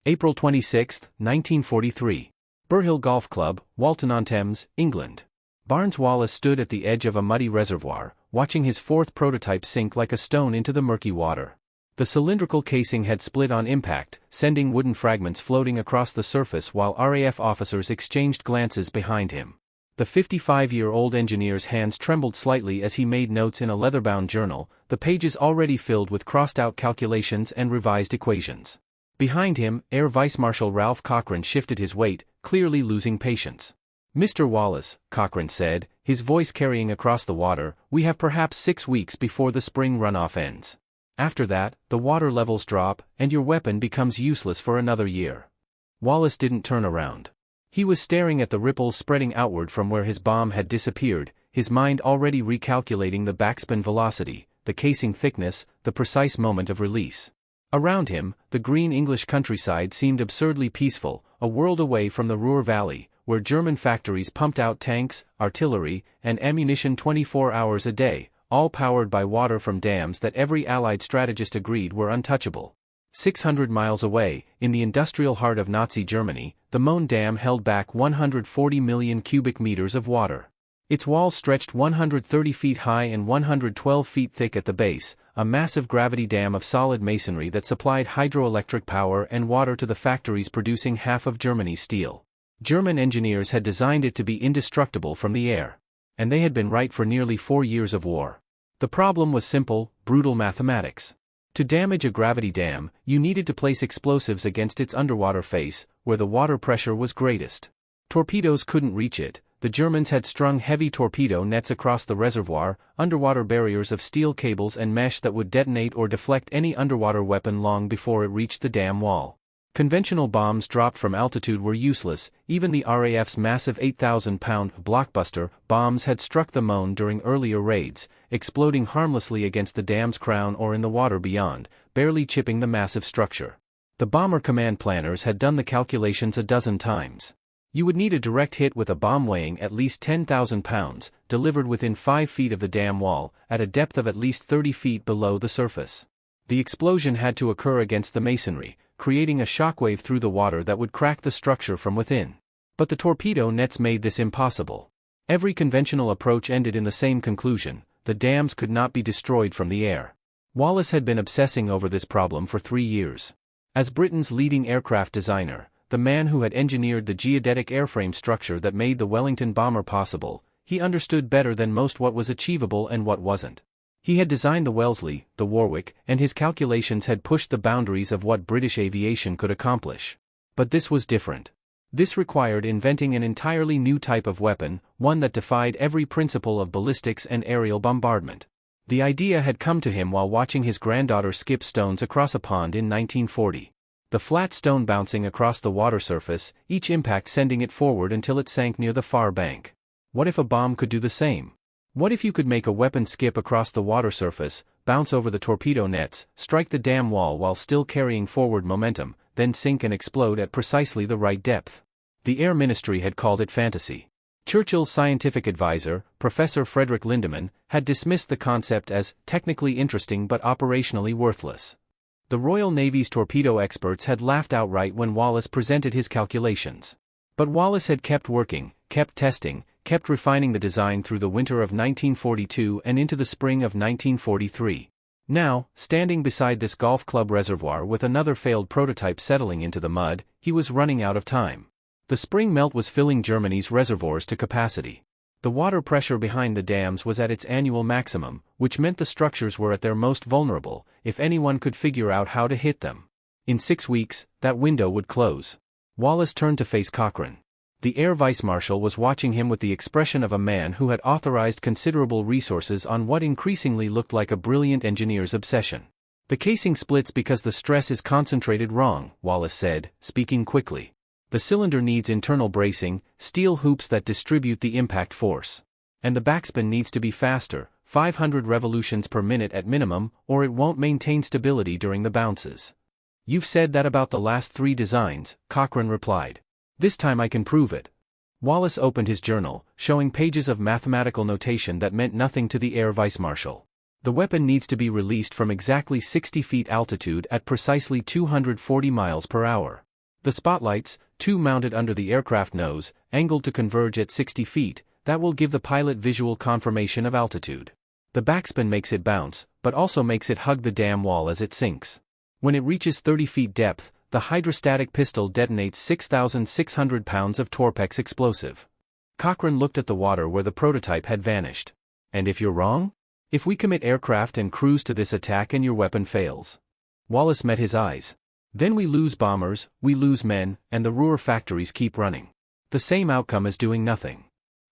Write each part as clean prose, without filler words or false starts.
April 26, 1943. Burhill Golf Club, Walton-on-Thames, England. Barnes Wallis stood at the edge of a muddy reservoir, watching his fourth prototype sink like a stone into the murky water. The cylindrical casing had split on impact, sending wooden fragments floating across the surface while RAF officers exchanged glances behind him. The 55-year-old engineer's hands trembled slightly as he made notes in a leather-bound journal, the pages already filled with crossed-out calculations and revised equations. Behind him, Air Vice Marshal Ralph Cochrane shifted his weight, clearly losing patience. "Mr. Wallis," Cochrane said, his voice carrying across the water, "we have perhaps 6 weeks before the spring runoff ends. After that, the water levels drop, and your weapon becomes useless for another year." Wallis didn't turn around. He was staring at the ripples spreading outward from where his bomb had disappeared, his mind already recalculating the backspin velocity, the casing thickness, the precise moment of release. Around him, the green English countryside seemed absurdly peaceful, a world away from the Ruhr Valley, where German factories pumped out tanks, artillery, and ammunition 24 hours a day, all powered by water from dams that every Allied strategist agreed were untouchable. 600 miles away, in the industrial heart of Nazi Germany, the Möhne Dam held back 140 million cubic meters of water. Its walls stretched 130 feet high and 112 feet thick at the base, a massive gravity dam of solid masonry that supplied hydroelectric power and water to the factories producing half of Germany's steel. German engineers had designed it to be indestructible from the air. And they had been right for nearly 4 years of war. The problem was simple, brutal mathematics. To damage a gravity dam, you needed to place explosives against its underwater face, where the water pressure was greatest. Torpedoes couldn't reach it. The Germans had strung heavy torpedo nets across the reservoir, underwater barriers of steel cables and mesh that would detonate or deflect any underwater weapon long before it reached the dam wall. Conventional bombs dropped from altitude were useless, even the RAF's massive 8,000-pound blockbuster bombs had struck the Möhne during earlier raids, exploding harmlessly against the dam's crown or in the water beyond, barely chipping the massive structure. The bomber command planners had done the calculations a dozen times. You would need a direct hit with a bomb weighing at least 10,000 pounds, delivered within 5 feet of the dam wall, at a depth of at least 30 feet below the surface. The explosion had to occur against the masonry, creating a shockwave through the water that would crack the structure from within. But the torpedo nets made this impossible. Every conventional approach ended in the same conclusion: the dams could not be destroyed from the air. Wallis had been obsessing over this problem for 3 years. As Britain's leading aircraft designer, the man who had engineered the geodetic airframe structure that made the Wellington bomber possible, he understood better than most what was achievable and what wasn't. He had designed the Wellesley, the Warwick, and his calculations had pushed the boundaries of what British aviation could accomplish. But this was different. This required inventing an entirely new type of weapon, one that defied every principle of ballistics and aerial bombardment. The idea had come to him while watching his granddaughter skip stones across a pond in 1940. The flat stone bouncing across the water surface, each impact sending it forward until it sank near the far bank. What if a bomb could do the same? What if you could make a weapon skip across the water surface, bounce over the torpedo nets, strike the dam wall while still carrying forward momentum, then sink and explode at precisely the right depth? The Air Ministry had called it fantasy. Churchill's scientific advisor, Professor Frederick Lindemann, had dismissed the concept as technically interesting but operationally worthless. The Royal Navy's torpedo experts had laughed outright when Wallis presented his calculations. But Wallis had kept working, kept testing, kept refining the design through the winter of 1942 and into the spring of 1943. Now, standing beside this golf club reservoir with another failed prototype settling into the mud, he was running out of time. The spring melt was filling Germany's reservoirs to capacity. The water pressure behind the dams was at its annual maximum, which meant the structures were at their most vulnerable, if anyone could figure out how to hit them. In 6 weeks, that window would close. Wallis turned to face Cochrane. The Air Vice Marshal was watching him with the expression of a man who had authorized considerable resources on what increasingly looked like a brilliant engineer's obsession. "The casing splits because the stress is concentrated wrong," Wallis said, speaking quickly. "The cylinder needs internal bracing, steel hoops that distribute the impact force. And the backspin needs to be faster, 500 revolutions per minute at minimum, or it won't maintain stability during the bounces." "You've said that about the last 3 designs," Cochrane replied. "This time I can prove it." Wallis opened his journal, showing pages of mathematical notation that meant nothing to the Air Vice Marshal. "The weapon needs to be released from exactly 60 feet altitude at precisely 240 miles per hour. The spotlights, two mounted under the aircraft nose, angled to converge at 60 feet, that will give the pilot visual confirmation of altitude. The backspin makes it bounce, but also makes it hug the dam wall as it sinks. When it reaches 30 feet depth, the hydrostatic pistol detonates 6,600 pounds of Torpex explosive. Cochrane looked at the water where the prototype had vanished. And if you're wrong? If we commit aircraft and crews to this attack and your weapon fails? Wallis met his eyes. Then we lose bombers, we lose men, and the Ruhr factories keep running. The same outcome as doing nothing.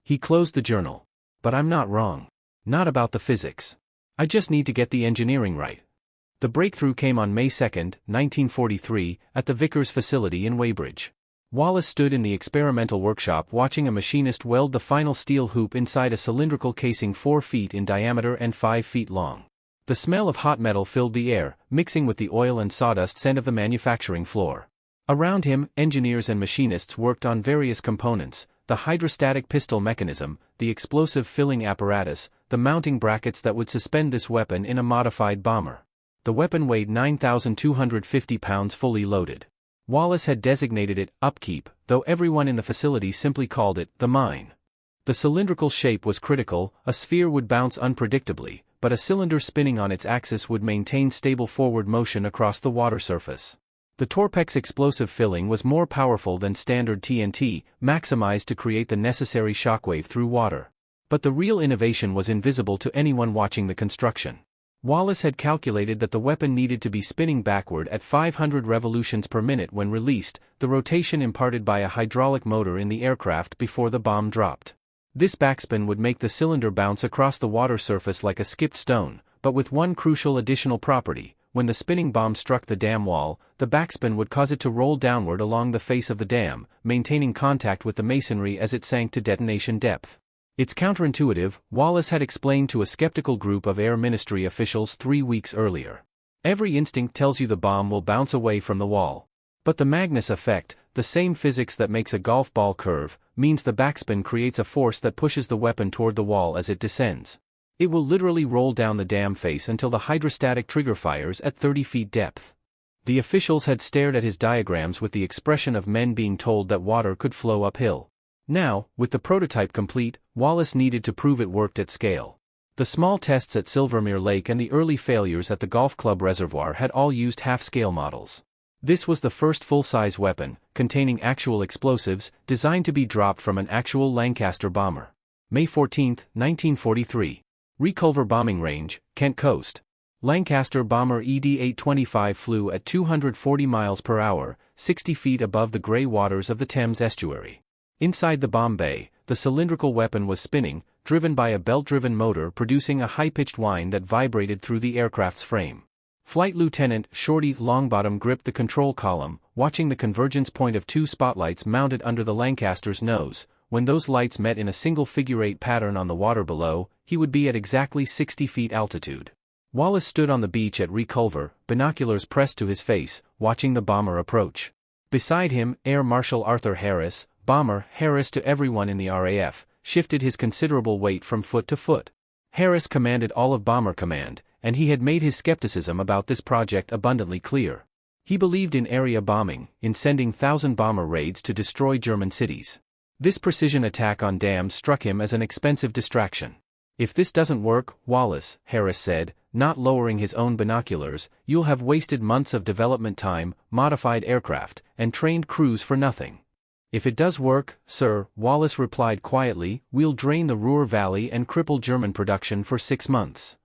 He closed the journal. But I'm not wrong. Not about the physics. I just need to get the engineering right. The breakthrough came on May 2, 1943, at the Vickers facility in Weybridge. Wallis stood in the experimental workshop watching a machinist weld the final steel hoop inside a cylindrical casing 4 feet in diameter and 5 feet long. The smell of hot metal filled the air, mixing with the oil and sawdust scent of the manufacturing floor. Around him, engineers and machinists worked on various components: the hydrostatic pistol mechanism, the explosive filling apparatus, the mounting brackets that would suspend this weapon in a modified bomber. The weapon weighed 9,250 pounds fully loaded. Wallis had designated it upkeep, though everyone in the facility simply called it the mine. The cylindrical shape was critical. A sphere would bounce unpredictably, but a cylinder spinning on its axis would maintain stable forward motion across the water surface. The Torpex explosive filling was more powerful than standard TNT, maximized to create the necessary shockwave through water. But the real innovation was invisible to anyone watching the construction. Wallis had calculated that the weapon needed to be spinning backward at 500 revolutions per minute when released, the rotation imparted by a hydraulic motor in the aircraft before the bomb dropped. This backspin would make the cylinder bounce across the water surface like a skipped stone, but with one crucial additional property: when the spinning bomb struck the dam wall, the backspin would cause it to roll downward along the face of the dam, maintaining contact with the masonry as it sank to detonation depth. It's counterintuitive, Wallis had explained to a skeptical group of Air Ministry officials 3 weeks earlier. Every instinct tells you the bomb will bounce away from the wall. But the Magnus effect, the same physics that makes a golf ball curve, means the backspin creates a force that pushes the weapon toward the wall as it descends. It will literally roll down the dam face until the hydrostatic trigger fires at 30 feet depth. The officials had stared at his diagrams with the expression of men being told that water could flow uphill. Now, with the prototype complete, Wallis needed to prove it worked at scale. The small tests at Silvermere Lake and the early failures at the golf club reservoir had all used half-scale models. This was the first full-size weapon, containing actual explosives, designed to be dropped from an actual Lancaster bomber. May 14, 1943. Reculver Bombing Range, Kent Coast. Lancaster bomber ED-825 flew at 240 miles per hour, 60 feet above the grey waters of the Thames estuary. Inside the bomb bay, the cylindrical weapon was spinning, driven by a belt-driven motor producing a high-pitched whine that vibrated through the aircraft's frame. Flight Lieutenant Shorty Longbottom gripped the control column, watching the convergence point of 2 spotlights mounted under the Lancaster's nose. When those lights met in a single figure-8 pattern on the water below, he would be at exactly 60 feet altitude. Wallis stood on the beach at Reculver, binoculars pressed to his face, watching the bomber approach. Beside him, Air Marshal Arthur Harris, Bomber Harris to everyone in the RAF, shifted his considerable weight from foot to foot. Harris commanded all of Bomber Command, and he had made his skepticism about this project abundantly clear. He believed in area bombing, in sending 1,000 bomber raids to destroy German cities. This precision attack on dams struck him as an expensive distraction. "If this doesn't work, Wallis," Harris said, not lowering his own binoculars, "you'll have wasted months of development time, modified aircraft, and trained crews for nothing." "If it does work, sir," Wallis replied quietly, "we'll drain the Ruhr Valley and cripple German production for 6 months."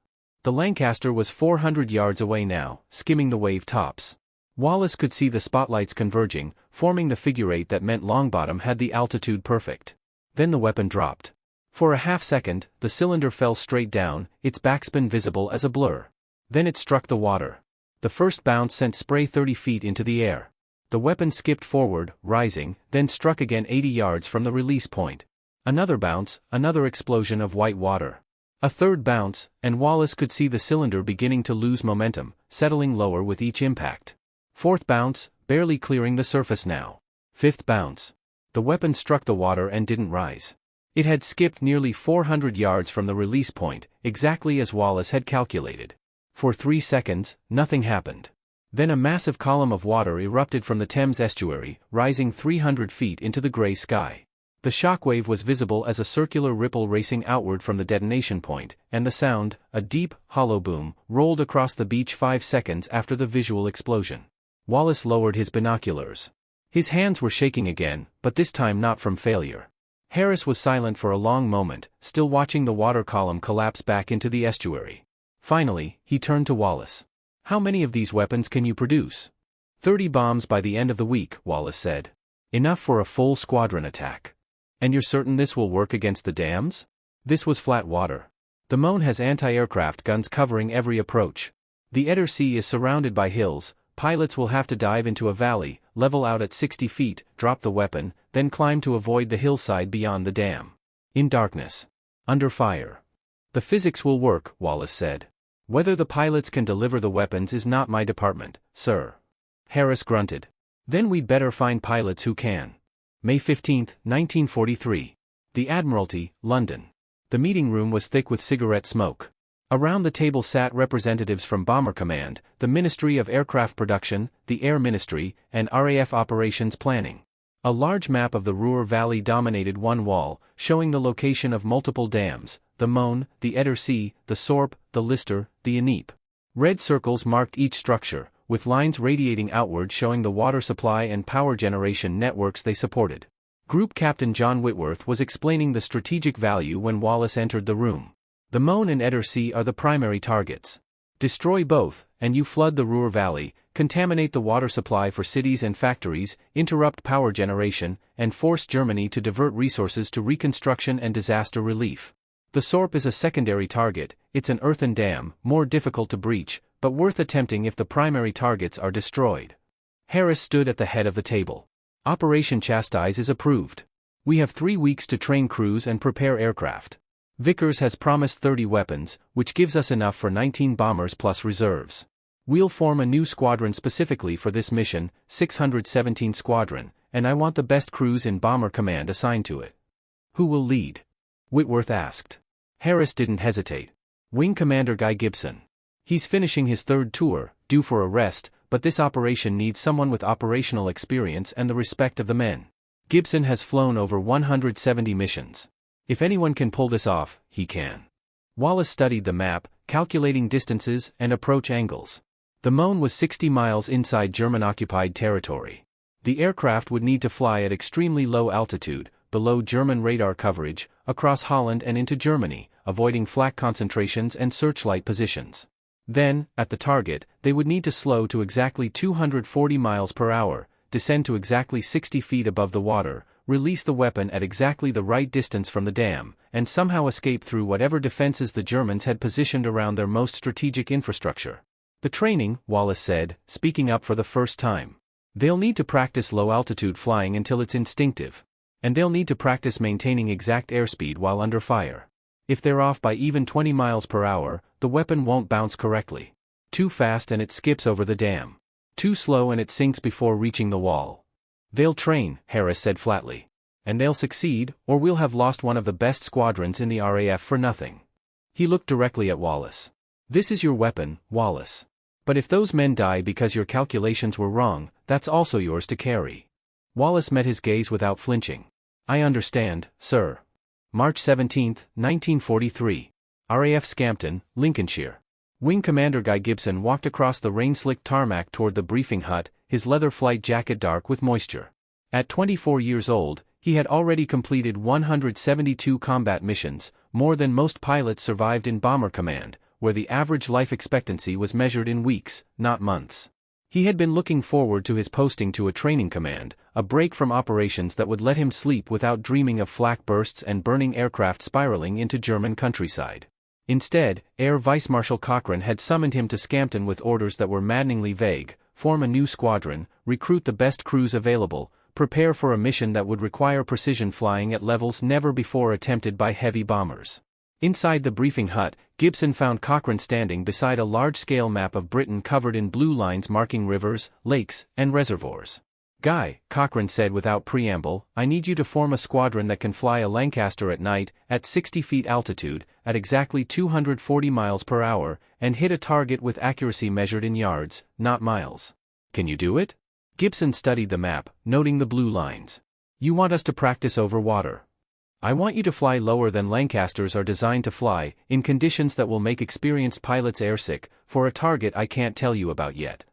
The Lancaster was 400 yards away now, skimming the wave tops. Wallis could see the spotlights converging, forming the figure-8 that meant Longbottom had the altitude perfect. Then the weapon dropped. For a half-second, the cylinder fell straight down, its backspin visible as a blur. Then it struck the water. The first bounce sent spray 30 feet into the air. The weapon skipped forward, rising, then struck again 80 yards from the release point. Another bounce, another explosion of white water. A third bounce, and Wallis could see the cylinder beginning to lose momentum, settling lower with each impact. Fourth bounce, barely clearing the surface now. Fifth bounce. The weapon struck the water and didn't rise. It had skipped nearly 400 yards from the release point, exactly as Wallis had calculated. For 3 seconds, nothing happened. Then a massive column of water erupted from the Thames estuary, rising 300 feet into the grey sky. The shockwave was visible as a circular ripple racing outward from the detonation point, and the sound, a deep, hollow boom, rolled across the beach 5 seconds after the visual explosion. Wallis lowered his binoculars. His hands were shaking again, but this time not from failure. Harris was silent for a long moment, still watching the water column collapse back into the estuary. Finally, he turned to Wallis. "How many of these weapons can you produce?" 30 bombs by the end of the week, Wallis said. "Enough for a full squadron attack." "And you're certain this will work against the dams?" This was flat water. "The Moan has anti-aircraft guns covering every approach. The Eder Sea is surrounded by hills. Pilots will have to dive into a valley, level out at 60 feet, drop the weapon, then climb to avoid the hillside beyond the dam. In darkness. Under fire. The physics will work," Wallis said. "Whether the pilots can deliver the weapons is not my department, sir." Harris grunted. "Then we'd better find pilots who can." May 15, 1943. The Admiralty, London. The meeting room was thick with cigarette smoke. Around the table sat representatives from Bomber Command, the Ministry of Aircraft Production, the Air Ministry, and RAF Operations Planning. A large map of the Ruhr Valley dominated one wall, showing the location of multiple dams, the Moan, the Eder Sea, the Sorp, the Lister, the Ineep. Red circles marked each structure, with lines radiating outward showing the water supply and power generation networks they supported. Group Captain John Whitworth was explaining the strategic value when Wallis entered the room. "The Moan and Eder Sea are the primary targets. Destroy both, and you flood the Ruhr Valley, contaminate the water supply for cities and factories, interrupt power generation, and force Germany to divert resources to reconstruction and disaster relief. The Sorp is a secondary target. It's an earthen dam, more difficult to breach, but worth attempting if the primary targets are destroyed." Harris stood at the head of the table. "Operation Chastise is approved. We have 3 weeks to train crews and prepare aircraft. Vickers has promised 30 weapons, which gives us enough for 19 bombers plus reserves. We'll form a new squadron specifically for this mission, 617 Squadron, and I want the best crews in Bomber Command assigned to it." "Who will lead?" Whitworth asked. Harris didn't hesitate. "Wing Commander Guy Gibson. He's finishing his 3rd tour, due for a rest, but this operation needs someone with operational experience and the respect of the men. Gibson has flown over 170 missions. If anyone can pull this off, he can." Wallis studied the map, calculating distances and approach angles. The Moan was 60 miles inside German-occupied territory. The aircraft would need to fly at extremely low altitude, below German radar coverage, across Holland and into Germany, avoiding flak concentrations and searchlight positions. Then, at the target, they would need to slow to exactly 240 miles per hour, descend to exactly 60 feet above the water, release the weapon at exactly the right distance from the dam, and somehow escape through whatever defenses the Germans had positioned around their most strategic infrastructure. "The training," Wallis said, speaking up for the first time. "They'll need to practice low-altitude flying until it's instinctive. And they'll need to practice maintaining exact airspeed while under fire. If they're off by even 20 miles per hour, the weapon won't bounce correctly. Too fast and it skips over the dam. Too slow and it sinks before reaching the wall. They'll train," Harris said flatly. "And they'll succeed, or we'll have lost one of the best squadrons in the RAF for nothing." He looked directly at Wallis. "This is your weapon, Wallis. But if those men die because your calculations were wrong, that's also yours to carry." Wallis met his gaze without flinching. "I understand, sir." March 17, 1943. RAF Scampton, Lincolnshire. Wing Commander Guy Gibson walked across the rain-slicked tarmac toward the briefing hut, his leather flight jacket dark with moisture. At 24 years old, he had already completed 172 combat missions, more than most pilots survived in Bomber Command, where the average life expectancy was measured in weeks, not months. He had been looking forward to his posting to a training command, a break from operations that would let him sleep without dreaming of flak bursts and burning aircraft spiraling into German countryside. Instead, Air Vice Marshal Cochrane had summoned him to Scampton with orders that were maddeningly vague: form a new squadron, recruit the best crews available, prepare for a mission that would require precision flying at levels never before attempted by heavy bombers. Inside the briefing hut, Gibson found Cochrane standing beside a large-scale map of Britain covered in blue lines marking rivers, lakes, and reservoirs. Guy, Cochrane said without preamble, I need you to form a squadron that can fly a Lancaster at night, at 60 feet altitude, at exactly 240 miles per hour, and hit a target with accuracy measured in yards, not miles. Can you do it? Gibson studied the map, noting the blue lines. You want us to practice over water. I want you to fly lower than Lancasters are designed to fly, in conditions that will make experienced pilots airsick, for a target I can't tell you about yet.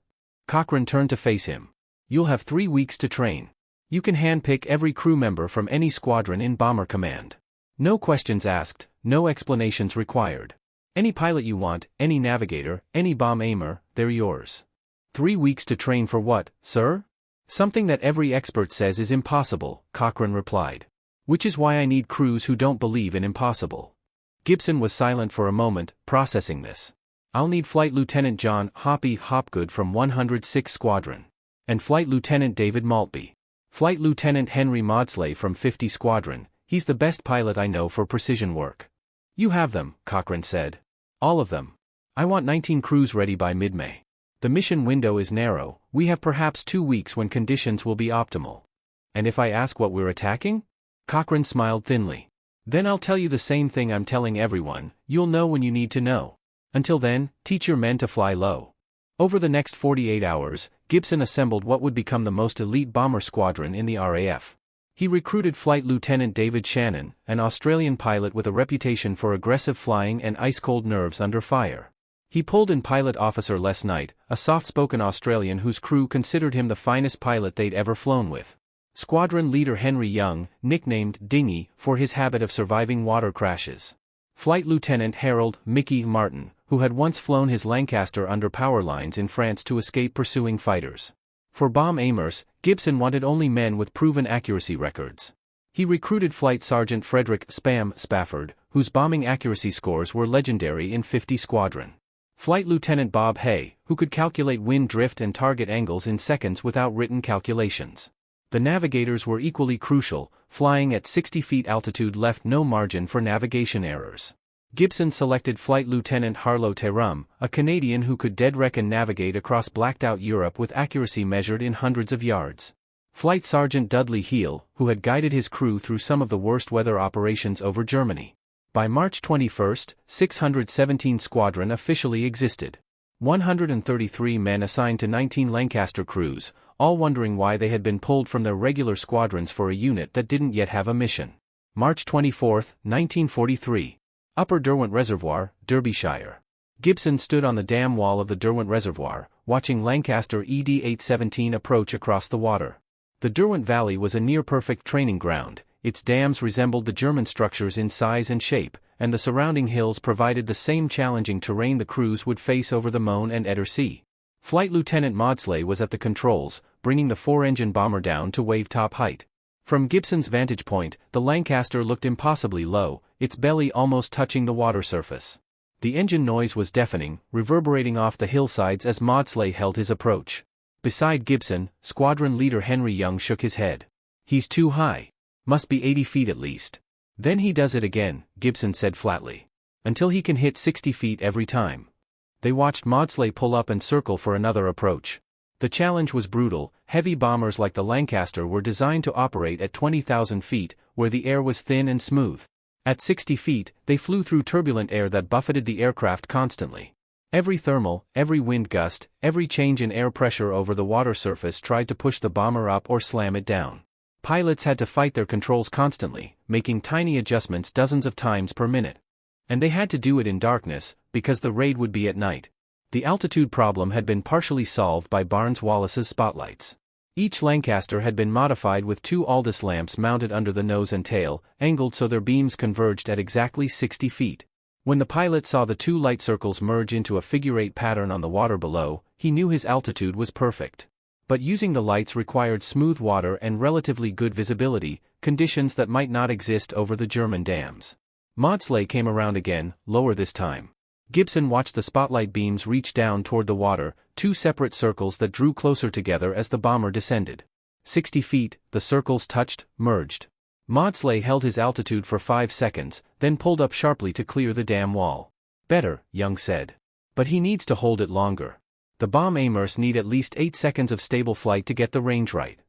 Cochrane turned to face him. You'll have 3 weeks to train. You can handpick every crew member from any squadron in Bomber Command. No questions asked, no explanations required. Any pilot you want, any navigator, any bomb aimer, they're yours. 3 weeks to train for what, sir? Something that every expert says is impossible, Cochrane replied. Which is why I need crews who don't believe in impossible. Gibson was silent for a moment, processing this. I'll need Flight Lieutenant John Hoppy Hopgood from 106 Squadron. And Flight Lieutenant David Maltby. Flight Lieutenant Henry Maudslay from 50 Squadron, he's the best pilot I know for precision work. You have them, Cochrane said. All of them. I want 19 crews ready by mid-May. The mission window is narrow, we have perhaps 2 weeks when conditions will be optimal. And if I ask what we're attacking? Cochrane smiled thinly. Then I'll tell you the same thing I'm telling everyone, you'll know when you need to know. Until then, teach your men to fly low. Over the next 48 hours, Gibson assembled what would become the most elite bomber squadron in the RAF. He recruited Flight Lieutenant David Shannon, an Australian pilot with a reputation for aggressive flying and ice-cold nerves under fire. He pulled in Pilot Officer Les Knight, a soft-spoken Australian whose crew considered him the finest pilot they'd ever flown with. Squadron leader Henry Young, nicknamed Dingy for his habit of surviving water crashes. Flight Lieutenant Harold Mickey Martin, who had once flown his Lancaster under power lines in France to escape pursuing fighters. For bomb aimers, Gibson wanted only men with proven accuracy records. He recruited Flight Sergeant Frederick Spam Spafford, whose bombing accuracy scores were legendary in 50 Squadron. Flight Lieutenant Bob Hay, who could calculate wind drift and target angles in seconds without written calculations. The navigators were equally crucial, flying at 60 feet altitude left no margin for navigation errors. Gibson selected Flight Lieutenant Harlow Terum, a Canadian who could dead-reckon navigate across blacked-out Europe with accuracy measured in hundreds of yards. Flight Sergeant Dudley Heel, who had guided his crew through some of the worst weather operations over Germany. By March 21, 617 Squadron officially existed. 133 men assigned to 19 Lancaster crews, all wondering why they had been pulled from their regular squadrons for a unit that didn't yet have a mission. March 24, 1943. Upper Derwent Reservoir, Derbyshire. Gibson stood on the dam wall of the Derwent Reservoir, watching Lancaster ED-817 approach across the water. The Derwent Valley was a near-perfect training ground, its dams resembled the German structures in size and shape, and the surrounding hills provided the same challenging terrain the crews would face over the Moan and Eder Sea. Flight Lieutenant Maudslay was at the controls, bringing the 4-engine bomber down to wave-top height. From Gibson's vantage point, the Lancaster looked impossibly low, its belly almost touching the water surface. The engine noise was deafening, reverberating off the hillsides as Maudslay held his approach. Beside Gibson, squadron leader Henry Young shook his head. He's too high. Must be 80 feet at least. Then he does it again, Gibson said flatly. Until he can hit 60 feet every time. They watched Maudslay pull up and circle for another approach. The challenge was brutal. Heavy bombers like the Lancaster were designed to operate at 20,000 feet, where the air was thin and smooth. At 60 feet, they flew through turbulent air that buffeted the aircraft constantly. Every thermal, every wind gust, every change in air pressure over the water surface tried to push the bomber up or slam it down. Pilots had to fight their controls constantly, making tiny adjustments dozens of times per minute. And they had to do it in darkness, because the raid would be at night. The altitude problem had been partially solved by Barnes-Wallis's spotlights. Each Lancaster had been modified with 2 Aldis lamps mounted under the nose and tail, angled so their beams converged at exactly 60 feet. When the pilot saw the 2 light circles merge into a figure-8 pattern on the water below, he knew his altitude was perfect. But using the lights required smooth water and relatively good visibility, conditions that might not exist over the German dams. Maudslay came around again, lower this time. Gibson watched the spotlight beams reach down toward the water, 2 separate circles that drew closer together as the bomber descended. 60 feet, the circles touched, merged. Maudslay held his altitude for 5 seconds, then pulled up sharply to clear the dam wall. Better, Young said. But he needs to hold it longer. The bomb aimers need at least 8 seconds of stable flight to get the range right.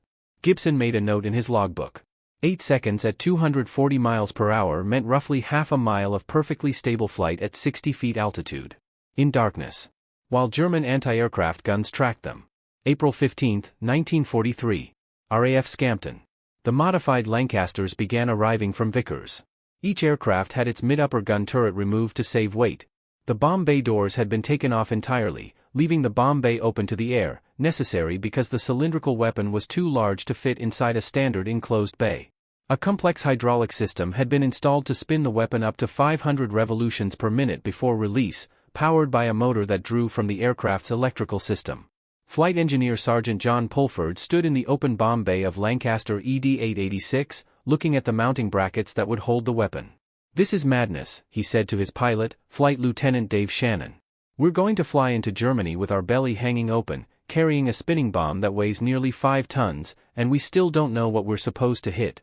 Gibson made a note in his logbook. 8 seconds at 240 miles per hour meant roughly half a mile of perfectly stable flight at 60 feet altitude. In darkness. While German anti-aircraft guns tracked them. April 15, 1943. RAF Scampton. The modified Lancasters began arriving from Vickers. Each aircraft had its mid-upper gun turret removed to save weight. The bomb bay doors had been taken off entirely, leaving the bomb bay open to the air, necessary because the cylindrical weapon was too large to fit inside a standard enclosed bay. A complex hydraulic system had been installed to spin the weapon up to 500 revolutions per minute before release, powered by a motor that drew from the aircraft's electrical system. Flight Engineer Sergeant John Pulford stood in the open bomb bay of Lancaster ED-886, looking at the mounting brackets that would hold the weapon. "This is madness," he said to his pilot, Flight Lieutenant Dave Shannon. "We're going to fly into Germany with our belly hanging open, carrying a spinning bomb that weighs nearly 5 tons, and we still don't know what we're supposed to hit."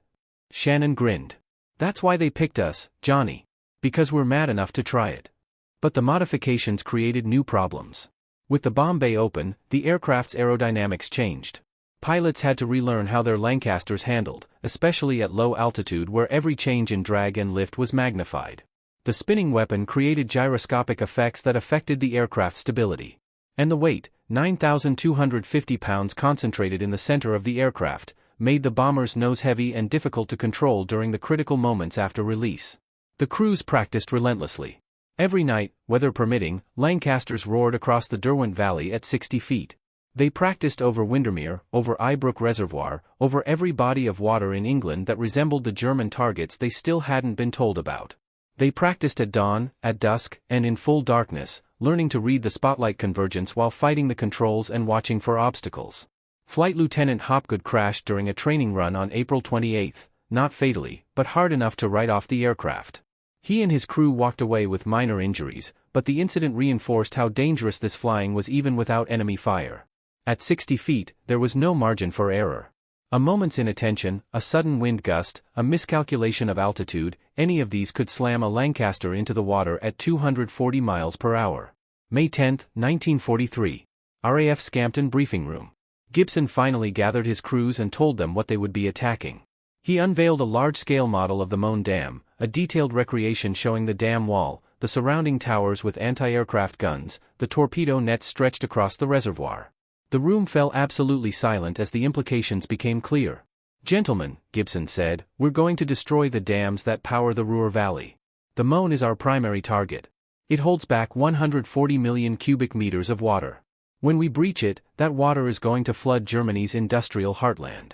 Shannon grinned. "That's why they picked us, Johnny. Because we're mad enough to try it." But the modifications created new problems. With the bomb bay open, the aircraft's aerodynamics changed. Pilots had to relearn how their Lancasters handled, especially at low altitude where every change in drag and lift was magnified. The spinning weapon created gyroscopic effects that affected the aircraft's stability. And the weight, 9,250 pounds concentrated in the center of the aircraft, made the bomber's nose heavy and difficult to control during the critical moments after release. The crews practiced relentlessly. Every night, weather permitting, Lancasters roared across the Derwent Valley at 60 feet. They practiced over Windermere, over Ibrook Reservoir, over every body of water in England that resembled the German targets they still hadn't been told about. They practiced at dawn, at dusk, and in full darkness, learning to read the spotlight convergence while fighting the controls and watching for obstacles. Flight Lieutenant Hopgood crashed during a training run on April 28, not fatally, but hard enough to write off the aircraft. He and his crew walked away with minor injuries, but the incident reinforced how dangerous this flying was even without enemy fire. At 60 feet, there was no margin for error. A moment's inattention, a sudden wind gust, a miscalculation of altitude, any of these could slam a Lancaster into the water at 240 miles per hour. May 10, 1943. RAF Scampton Briefing Room. Gibson finally gathered his crews and told them what they would be attacking. He unveiled a large-scale model of the Moan Dam, a detailed recreation showing the dam wall, the surrounding towers with anti-aircraft guns, the torpedo nets stretched across the reservoir. The room fell absolutely silent as the implications became clear. "Gentlemen," Gibson said, "we're going to destroy the dams that power the Ruhr Valley. The Moan is our primary target. It holds back 140 million cubic meters of water. When we breach it, that water is going to flood Germany's industrial heartland."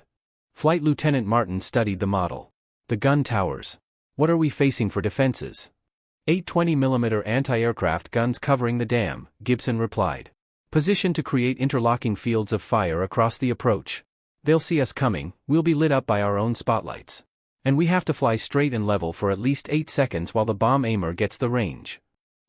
Flight Lieutenant Martin studied the model. "The gun towers. What are we facing for defenses?" 8 20mm anti-aircraft guns covering the dam," Gibson replied. "Positioned to create interlocking fields of fire across the approach. They'll see us coming, we'll be lit up by our own spotlights. And we have to fly straight and level for at least 8 seconds while the bomb aimer gets the range."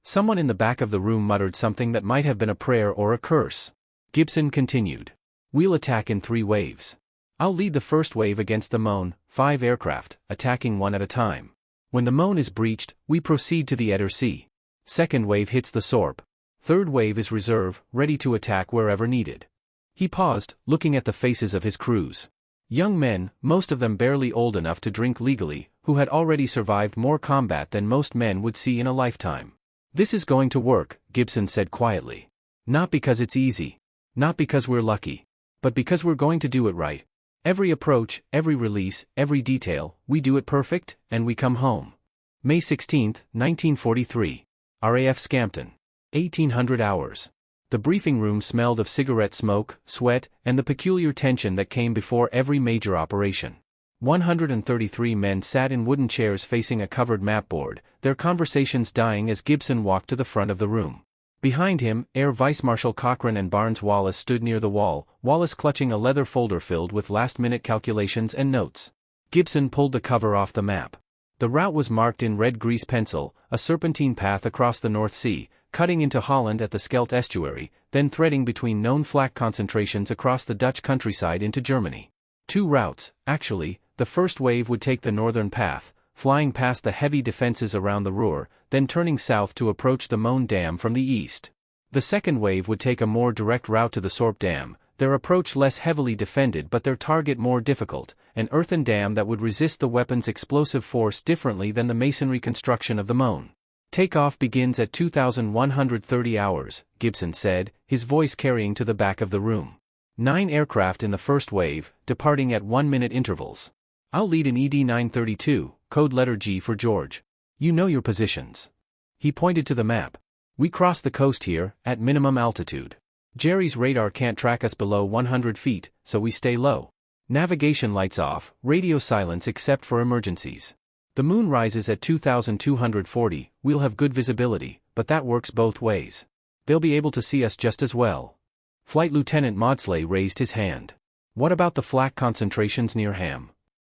Someone in the back of the room muttered something that might have been a prayer or a curse. Gibson continued. "We'll attack in 3 waves. I'll lead the first wave against the Moan, 5 aircraft, attacking one at a time. When the Moan is breached, we proceed to the Ettersee. Second wave hits the Sorp. Third wave is reserve, ready to attack wherever needed." He paused, looking at the faces of his crews. Young men, most of them barely old enough to drink legally, who had already survived more combat than most men would see in a lifetime. "This is going to work," Gibson said quietly. "Not because it's easy. Not because we're lucky. But because we're going to do it right. Every approach, every release, every detail, we do it perfect, and we come home." May 16, 1943. RAF Scampton. 1800 hours. The briefing room smelled of cigarette smoke, sweat, and the peculiar tension that came before every major operation. 133 men sat in wooden chairs facing a covered mapboard, their conversations dying as Gibson walked to the front of the room. Behind him, Air Vice Marshal Cochrane and Barnes Wallis stood near the wall, Wallis clutching a leather folder filled with last-minute calculations and notes. Gibson pulled the cover off the map. The route was marked in red grease pencil, a serpentine path across the North Sea, cutting into Holland at the Scheldt estuary, then threading between known flak concentrations across the Dutch countryside into Germany. 2 routes, actually. The first wave would take the northern path, flying past the heavy defenses around the Ruhr, then turning south to approach the Moan Dam from the east. The second wave would take a more direct route to the Sorp Dam, Their approach less heavily defended but their target more difficult, an earthen dam that would resist the weapon's explosive force differently than the masonry construction of the Moan. Takeoff begins at 2,130 hours, Gibson said, his voice carrying to the back of the room. 9 aircraft in the first wave, departing at 1-minute intervals. I'll lead in ED-932, code letter G for George. You know your positions. He pointed to the map. We cross the coast here, at minimum altitude. Jerry's radar can't track us below 100 feet, so we stay low. Navigation lights off, radio silence except for emergencies. The moon rises at 2,240, we'll have good visibility, but that works both ways. They'll be able to see us just as well. Flight Lieutenant Maudsley raised his hand. What about the flak concentrations near Ham?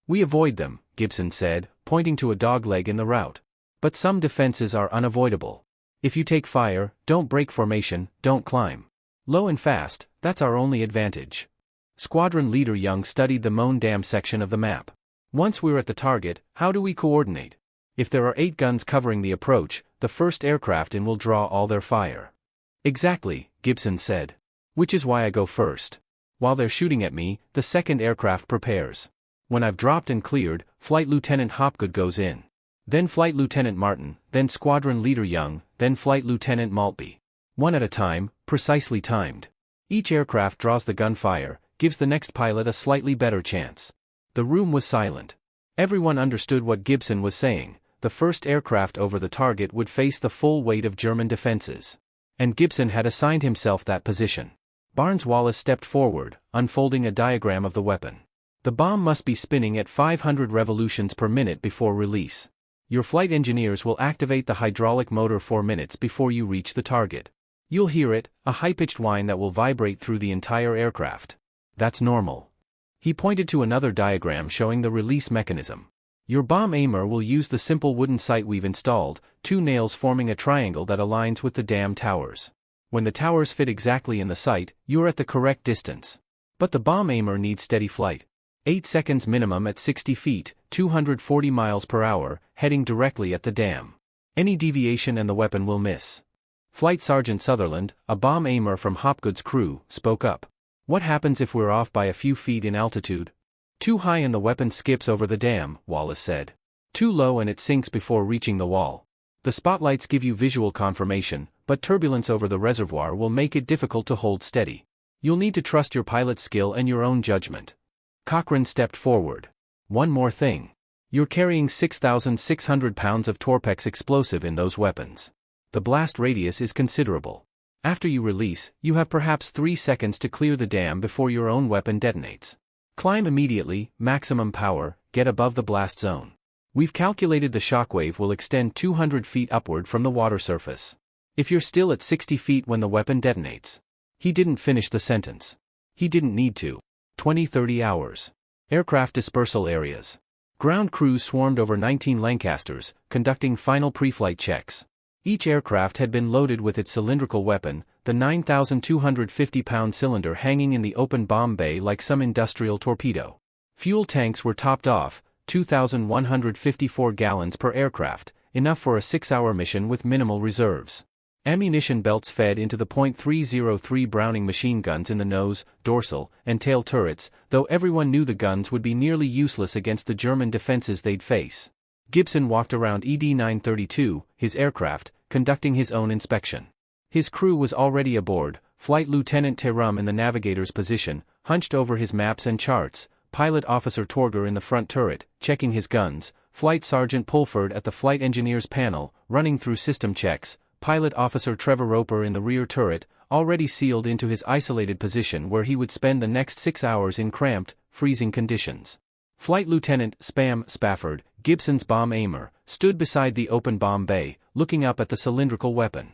We avoid them, Gibson said, pointing to a dogleg in the route. But some defenses are unavoidable. If you take fire, don't break formation, don't climb. Low and fast, that's our only advantage. Squadron Leader Young studied the Moan Dam section of the map. Once we're at the target, how do we coordinate? If there are 8 guns covering the approach, the first aircraft in will draw all their fire. Exactly, Gibson said. Which is why I go first. While they're shooting at me, the second aircraft prepares. When I've dropped and cleared, Flight Lieutenant Hopgood goes in. Then Flight Lieutenant Martin, then Squadron Leader Young, then Flight Lieutenant Maltby. One at a time, precisely timed. Each aircraft draws the gunfire, gives the next pilot a slightly better chance. The room was silent. Everyone understood what Gibson was saying. The first aircraft over the target would face the full weight of German defenses. And Gibson had assigned himself that position. Barnes Wallis stepped forward, unfolding a diagram of the weapon. The bomb must be spinning at 500 revolutions per minute before release. Your flight engineers will activate the hydraulic motor 4 minutes before you reach the target. You'll hear it, a high-pitched whine that will vibrate through the entire aircraft. That's normal. He pointed to another diagram showing the release mechanism. Your bomb aimer will use the simple wooden sight we've installed, 2 nails forming a triangle that aligns with the dam towers. When the towers fit exactly in the sight, you're at the correct distance. But the bomb aimer needs steady flight. 8 seconds minimum at 60 feet, 240 miles per hour, heading directly at the dam. Any deviation and the weapon will miss. Flight Sergeant Sutherland, a bomb aimer from Hopgood's crew, spoke up. What happens if we're off by a few feet in altitude? Too high and the weapon skips over the dam, Wallis said. Too low and it sinks before reaching the wall. The spotlights give you visual confirmation, but turbulence over the reservoir will make it difficult to hold steady. You'll need to trust your pilot's skill and your own judgment. Cochrane stepped forward. One more thing. You're carrying 6,600 pounds of Torpex explosive in those weapons. The blast radius is considerable. After you release, you have perhaps 3 seconds to clear the dam before your own weapon detonates. Climb immediately, maximum power, get above the blast zone. We've calculated the shockwave will extend 200 feet upward from the water surface. If you're still at 60 feet when the weapon detonates. He didn't finish the sentence. He didn't need to. 20-30 hours. Aircraft dispersal areas. Ground crews swarmed over 19 Lancasters, conducting final pre-flight checks. Each aircraft had been loaded with its cylindrical weapon, the 9,250-pound cylinder hanging in the open bomb bay like some industrial torpedo. Fuel tanks were topped off, 2,154 gallons per aircraft, enough for a 6-hour mission with minimal reserves. Ammunition belts fed into the .303 Browning machine guns in the nose, dorsal, and tail turrets, though everyone knew the guns would be nearly useless against the German defenses they'd face. Gibson walked around ED-932, his aircraft, conducting his own inspection. His crew was already aboard, Flight Lieutenant Terum in the navigator's position, hunched over his maps and charts, Pilot Officer Torger in the front turret, checking his guns, Flight Sergeant Pulford at the flight engineer's panel, running through system checks, Pilot Officer Trevor Roper in the rear turret, already sealed into his isolated position where he would spend the next 6 hours in cramped, freezing conditions. Flight Lieutenant Spafford, Gibson's bomb aimer, stood beside the open bomb bay, looking up at the cylindrical weapon.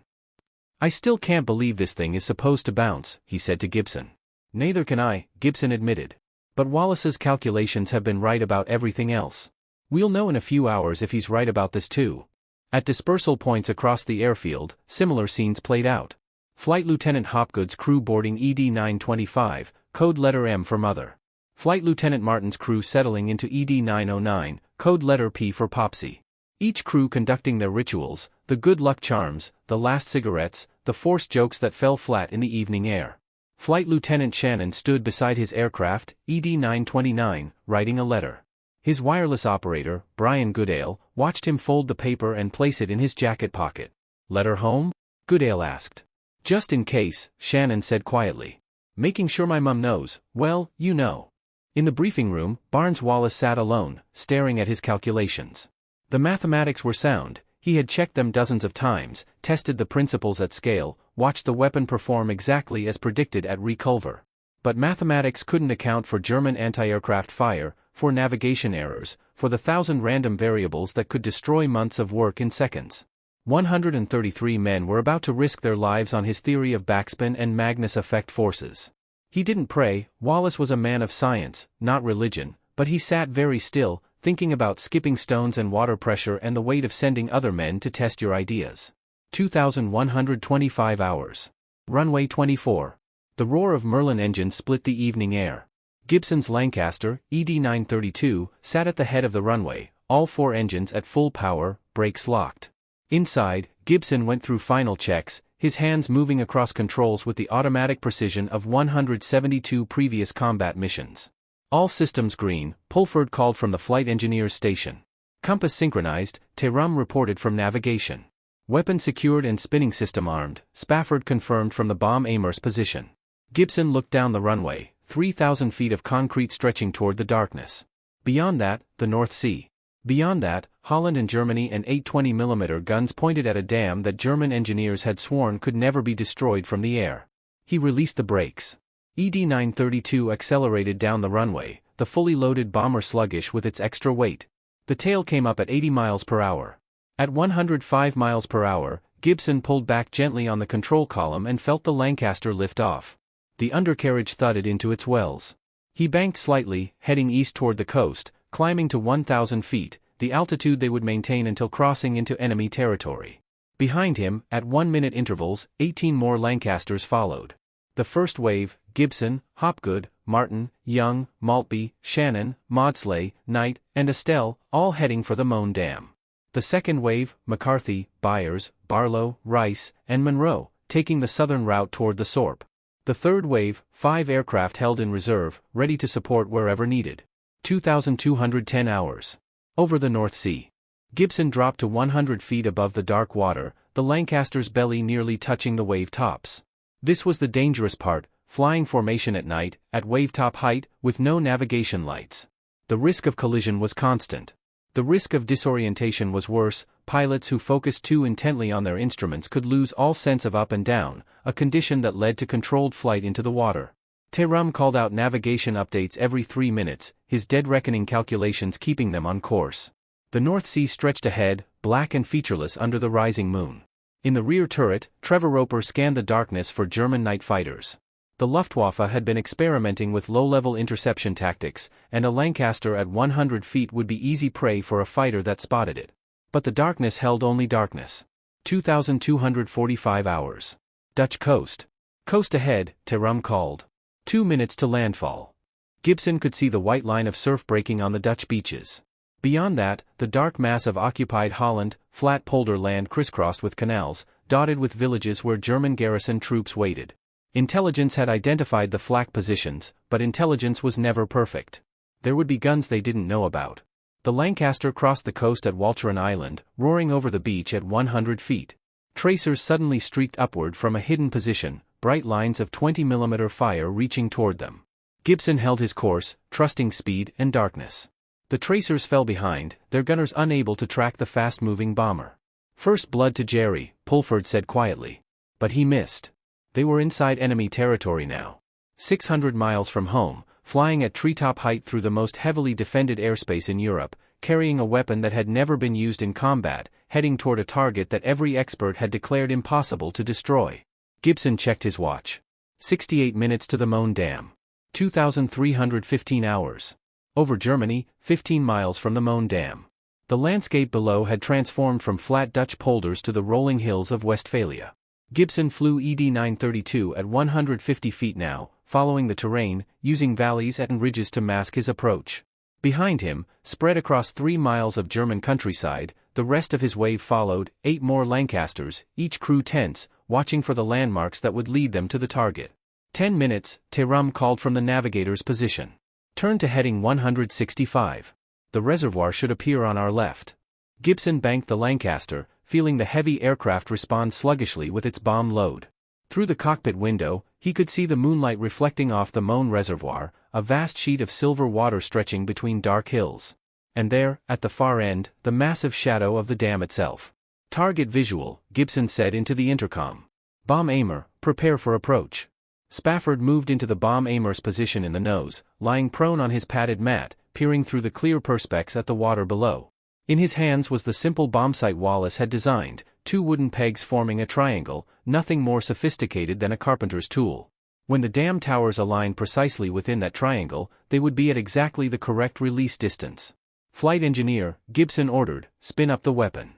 I still can't believe this thing is supposed to bounce, he said to Gibson. Neither can I, Gibson admitted. But Wallis's calculations have been right about everything else. We'll know in a few hours if he's right about this too. At dispersal points across the airfield, similar scenes played out. Flight Lieutenant Hopgood's crew boarding ED-925, code letter M for Mother. Flight Lieutenant Martin's crew settling into ED-909, code letter P for Popsy. Each crew conducting their rituals, the good luck charms, the last cigarettes, the forced jokes that fell flat in the evening air. Flight Lieutenant Shannon stood beside his aircraft, ED-929, writing a letter. His wireless operator, Brian Goodale, watched him fold the paper and place it in his jacket pocket. "Letter home?" Goodale asked. "Just in case," Shannon said quietly. "Making sure my mum knows, well, you know." In the briefing room, Barnes Wallis sat alone, staring at his calculations. The mathematics were sound. He had checked them dozens of times, tested the principles at scale, watched the weapon perform exactly as predicted at Reculver. But mathematics couldn't account for German anti-aircraft fire, for navigation errors, for the 1,000 random variables that could destroy months of work in seconds. 133 men were about to risk their lives on his theory of backspin and Magnus effect forces. He didn't pray. Wallis was a man of science, not religion, but he sat very still, thinking about skipping stones and water pressure and the weight of sending other men to test your ideas. 2,125 hours. Runway 24. The roar of Merlin engines split the evening air. Gibson's Lancaster, ED-932, sat at the head of the runway, all 4 engines at full power, brakes locked. Inside, Gibson went through final checks, his hands moving across controls with the automatic precision of 172 previous combat missions. All systems green, Pulford called from the flight engineer's station. Compass synchronized, Tehrum reported from navigation. Weapon secured and spinning system armed, Spafford confirmed from the bomb aimer's position. Gibson looked down the runway, 3,000 feet of concrete stretching toward the darkness. Beyond that, the North Sea. Beyond that, Holland and Germany and 820mm guns pointed at a dam that German engineers had sworn could never be destroyed from the air. He released the brakes. ED-932 accelerated down the runway, the fully loaded bomber sluggish with its extra weight. The tail came up at 80 miles per hour. At 105 miles per hour, Gibson pulled back gently on the control column and felt the Lancaster lift off. The undercarriage thudded into its wells. He banked slightly, heading east toward the coast, climbing to 1,000 feet, the altitude they would maintain until crossing into enemy territory. Behind him, at 1-minute intervals, 18 more Lancasters followed. The first wave, Gibson, Hopgood, Martin, Young, Maltby, Shannon, Maudslay, Knight, and Estelle, all heading for the Moan Dam. The second wave, McCarthy, Byers, Barlow, Rice, and Monroe, taking the southern route toward the Sorp. The third wave, 5 aircraft held in reserve, ready to support wherever needed. 2,210 hours. Over the North Sea. Gibson dropped to 100 feet above the dark water, the Lancaster's belly nearly touching the wave tops. This was the dangerous part, flying formation at night, at wave-top height, with no navigation lights. The risk of collision was constant. The risk of disorientation was worse. Pilots who focused too intently on their instruments could lose all sense of up and down, a condition that led to controlled flight into the water. Tehrum called out navigation updates every 3 minutes, his dead reckoning calculations keeping them on course. The North Sea stretched ahead, black and featureless under the rising moon. In the rear turret, Trevor Roper scanned the darkness for German night fighters. The Luftwaffe had been experimenting with low-level interception tactics, and a Lancaster at 100 feet would be easy prey for a fighter that spotted it. But the darkness held only darkness. 2,245 hours. Dutch coast. Coast ahead, Tehrum called. 2 minutes to landfall. Gibson could see the white line of surf breaking on the Dutch beaches. Beyond that, the dark mass of occupied Holland, flat polder land crisscrossed with canals, dotted with villages where German garrison troops waited. Intelligence had identified the flak positions, but intelligence was never perfect. There would be guns they didn't know about. The Lancaster crossed the coast at Walcheren Island, roaring over the beach at 100 feet. Tracers suddenly streaked upward from a hidden position, bright lines of 20mm fire reaching toward them. Gibson held his course, trusting speed and darkness. The tracers fell behind, their gunners unable to track the fast-moving bomber. "First blood to Jerry," Pulford said quietly. But he missed. They were inside enemy territory now. 600 miles from home, flying at treetop height through the most heavily defended airspace in Europe, carrying a weapon that had never been used in combat, heading toward a target that every expert had declared impossible to destroy. Gibson checked his watch. 68 minutes to the Moan Dam. 2,315 hours. Over Germany, 15 miles from the Moan Dam. The landscape below had transformed from flat Dutch polders to the rolling hills of Westphalia. Gibson flew ED-932 at 150 feet now, following the terrain, using valleys and ridges to mask his approach. Behind him, spread across 3 miles of German countryside, the rest of his wave followed, 8 more Lancasters, each crew tense, watching for the landmarks that would lead them to the target. 10 minutes, Tehran called from the navigator's position. Turn to heading 165. The reservoir should appear on our left. Gibson banked the Lancaster, feeling the heavy aircraft respond sluggishly with its bomb load. Through the cockpit window, he could see the moonlight reflecting off the Moan Reservoir, a vast sheet of silver water stretching between dark hills. And there, at the far end, the massive shadow of the dam itself. Target visual, Gibson said into the intercom. Bomb aimer, prepare for approach. Spafford moved into the bomb aimer's position in the nose, lying prone on his padded mat, peering through the clear perspex at the water below. In his hands was the simple bombsight Wallis had designed, 2 wooden pegs forming a triangle, nothing more sophisticated than a carpenter's tool. When the dam towers aligned precisely within that triangle, they would be at exactly the correct release distance. Flight engineer, Gibson ordered, spin up the weapon.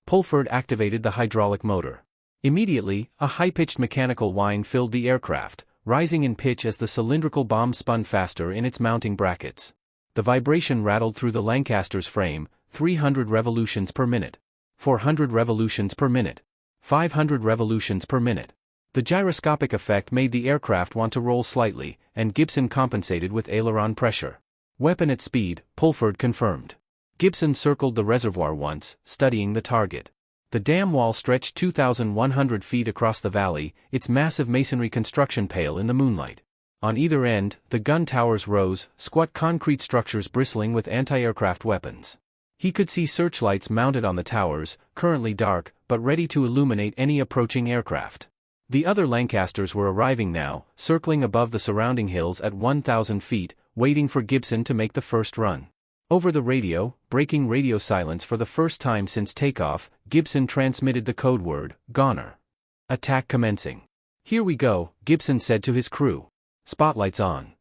Pulford activated the hydraulic motor. Immediately, a high-pitched mechanical whine filled the aircraft, rising in pitch as the cylindrical bomb spun faster in its mounting brackets. The vibration rattled through the Lancaster's frame, 300 revolutions per minute. 400 revolutions per minute. 500 revolutions per minute. The gyroscopic effect made the aircraft want to roll slightly, and Gibson compensated with aileron pressure. Weapon at speed, Pulford confirmed. Gibson circled the reservoir once, studying the target. The dam wall stretched 2,100 feet across the valley, its massive masonry construction pale in the moonlight. On either end, the gun towers rose, squat concrete structures bristling with anti-aircraft weapons. He could see searchlights mounted on the towers, currently dark, but ready to illuminate any approaching aircraft. The other Lancasters were arriving now, circling above the surrounding hills at 1,000 feet, waiting for Gibson to make the first run. Over the radio, breaking radio silence for the first time since takeoff, Gibson transmitted the code word, Goner. Attack commencing. Here we go, Gibson said to his crew. Spotlights on.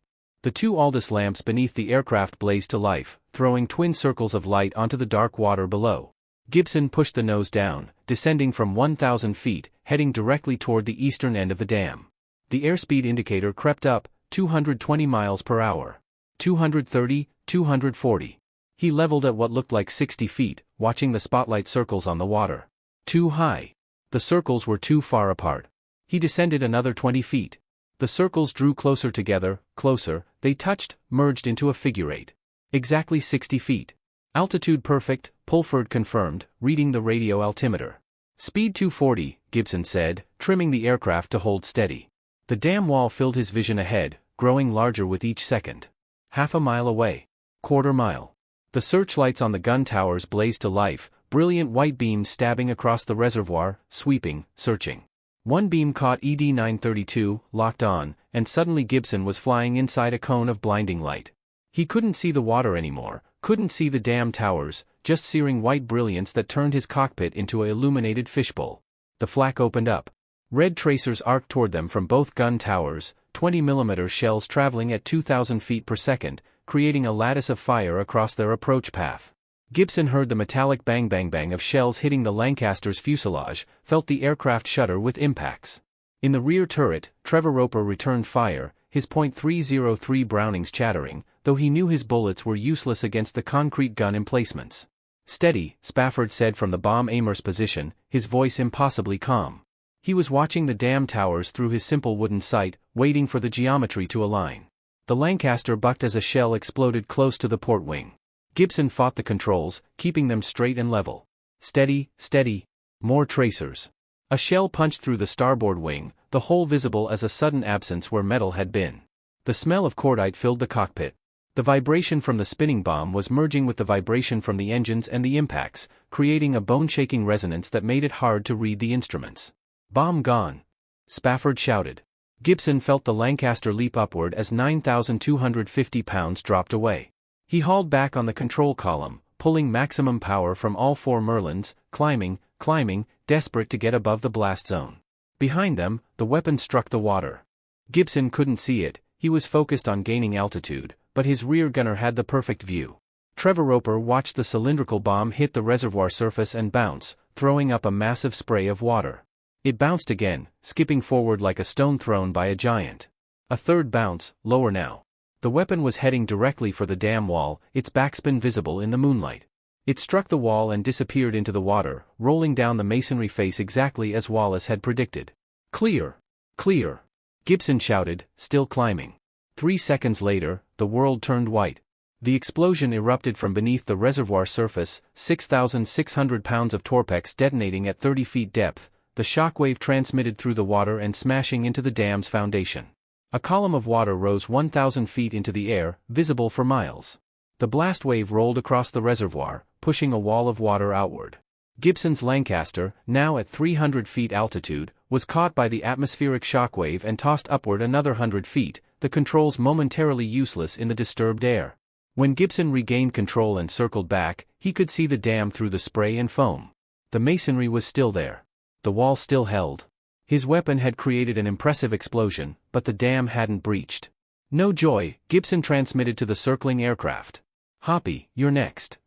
The 2 Aldous lamps beneath the aircraft blazed to life, throwing twin circles of light onto the dark water below. Gibson pushed the nose down, descending from 1,000 feet, heading directly toward the eastern end of the dam. The airspeed indicator crept up, 220 miles per hour. 230, 240. He leveled at what looked like 60 feet, watching the spotlight circles on the water. Too high. The circles were too far apart. He descended another 20 feet. The circles drew closer together, closer, they touched, merged into a figure 8. Exactly 60 feet. Altitude perfect, Pulford confirmed, reading the radio altimeter. Speed 240, Gibson said, trimming the aircraft to hold steady. The dam wall filled his vision ahead, growing larger with each second. Half a mile away. Quarter mile. The searchlights on the gun towers blazed to life, brilliant white beams stabbing across the reservoir, sweeping, searching. One beam caught ED 932, locked on, and suddenly Gibson was flying inside a cone of blinding light. He couldn't see the water anymore, couldn't see the dam towers, just searing white brilliance that turned his cockpit into a illuminated fishbowl. The flak opened up. Red tracers arced toward them from both gun towers, 20mm shells traveling at 2,000 feet per second, creating a lattice of fire across their approach path. Gibson heard the metallic bang-bang-bang of shells hitting the Lancaster's fuselage, felt the aircraft shudder with impacts. In the rear turret, Trevor Roper returned fire, his .303 Brownings chattering, though he knew his bullets were useless against the concrete gun emplacements. Steady, Spafford said from the bomb aimer's position, his voice impossibly calm. He was watching the dam towers through his simple wooden sight, waiting for the geometry to align. The Lancaster bucked as a shell exploded close to the port wing. Gibson fought the controls, keeping them straight and level. Steady, steady. More tracers. A shell punched through the starboard wing, the hole visible as a sudden absence where metal had been. The smell of cordite filled the cockpit. The vibration from the spinning bomb was merging with the vibration from the engines and the impacts, creating a bone-shaking resonance that made it hard to read the instruments. Bomb gone. Spafford shouted. Gibson felt the Lancaster leap upward as 9,250 pounds dropped away. He hauled back on the control column, pulling maximum power from all 4 Merlins, climbing, desperate to get above the blast zone. Behind them, the weapon struck the water. Gibson couldn't see it, he was focused on gaining altitude, but his rear gunner had the perfect view. Trevor Roper watched the cylindrical bomb hit the reservoir surface and bounce, throwing up a massive spray of water. It bounced again, skipping forward like a stone thrown by a giant. A third bounce, lower now. The weapon was heading directly for the dam wall, its backspin visible in the moonlight. It struck the wall and disappeared into the water, rolling down the masonry face exactly as Wallis had predicted. Clear! Clear! Gibson shouted, still climbing. 3 seconds later, the world turned white. The explosion erupted from beneath the reservoir surface, 6,600 pounds of torpex detonating at 30 feet depth, the shockwave transmitted through the water and smashing into the dam's foundation. A column of water rose 1,000 feet into the air, visible for miles. The blast wave rolled across the reservoir, pushing a wall of water outward. Gibson's Lancaster, now at 300 feet altitude, was caught by the atmospheric shockwave and tossed upward another 100 feet, the controls momentarily useless in the disturbed air. When Gibson regained control and circled back, he could see the dam through the spray and foam. The masonry was still there. The wall still held. His weapon had created an impressive explosion, but the dam hadn't breached. No joy, Gibson transmitted to the circling aircraft. "Hoppy, you're next."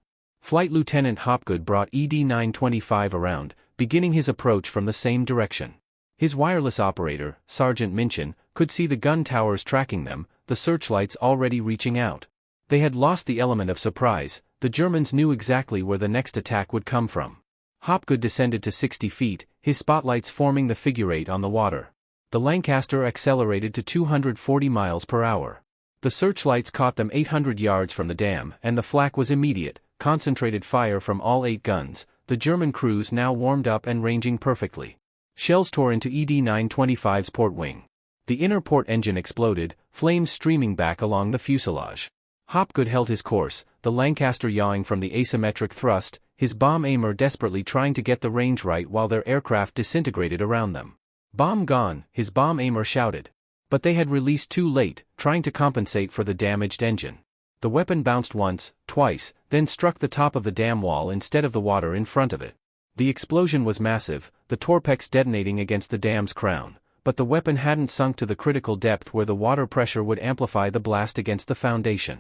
Flight Lieutenant Hopgood brought ED-925 around, beginning his approach from the same direction. His wireless operator, Sergeant Minchin, could see the gun towers tracking them, the searchlights already reaching out. They had lost the element of surprise, the Germans knew exactly where the next attack would come from. Hopgood descended to 60 feet, his spotlights forming the figure 8 on the water. The Lancaster accelerated to 240 miles per hour. The searchlights caught them 800 yards from the dam, and the flak was immediate, concentrated fire from all 8 guns, the German crews now warmed up and ranging perfectly. Shells tore into ED-925's port wing. The inner port engine exploded, flames streaming back along the fuselage. Hopgood held his course, the Lancaster yawing from the asymmetric thrust, his bomb aimer desperately trying to get the range right while their aircraft disintegrated around them. "Bomb gone," his bomb aimer shouted. But they had released too late, trying to compensate for the damaged engine. The weapon bounced once, twice, then struck the top of the dam wall instead of the water in front of it. The explosion was massive, the torpex detonating against the dam's crown, but the weapon hadn't sunk to the critical depth where the water pressure would amplify the blast against the foundation.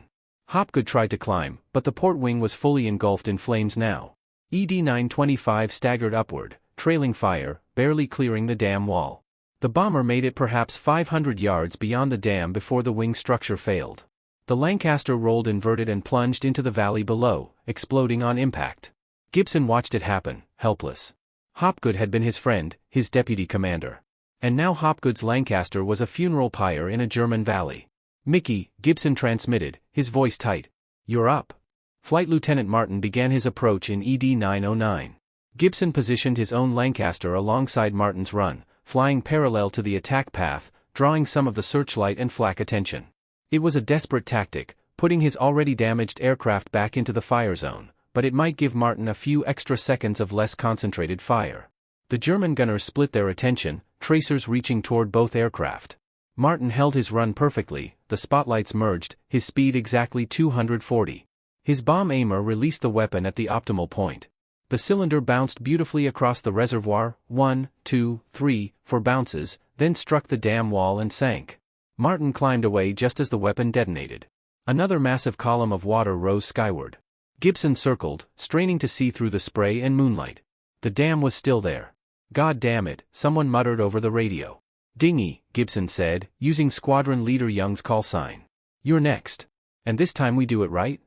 Hopgood tried to climb, but the port wing was fully engulfed in flames now. ED-925 staggered upward, trailing fire, barely clearing the dam wall. The bomber made it perhaps 500 yards beyond the dam before the wing structure failed. The Lancaster rolled inverted and plunged into the valley below, exploding on impact. Gibson watched it happen, helpless. Hopgood had been his friend, his deputy commander. And now Hopgood's Lancaster was a funeral pyre in a German valley. "Mickey," Gibson transmitted, his voice tight. "You're up." Flight Lieutenant Martin began his approach in ED-909. Gibson positioned his own Lancaster alongside Martin's run, flying parallel to the attack path, drawing some of the searchlight and flak attention. It was a desperate tactic, putting his already damaged aircraft back into the fire zone, but it might give Martin a few extra seconds of less concentrated fire. The German gunners split their attention, tracers reaching toward both aircraft. Martin held his run perfectly, the spotlights merged, his speed exactly 240. His bomb aimer released the weapon at the optimal point. The cylinder bounced beautifully across the reservoir, 1, 2, 3, 4 bounces, then struck the dam wall and sank. Martin climbed away just as the weapon detonated. Another massive column of water rose skyward. Gibson circled, straining to see through the spray and moonlight. The dam was still there. "God damn it," someone muttered over the radio. "Dinghy," Gibson said, using Squadron Leader Young's call sign. "You're next. And this time we do it right?"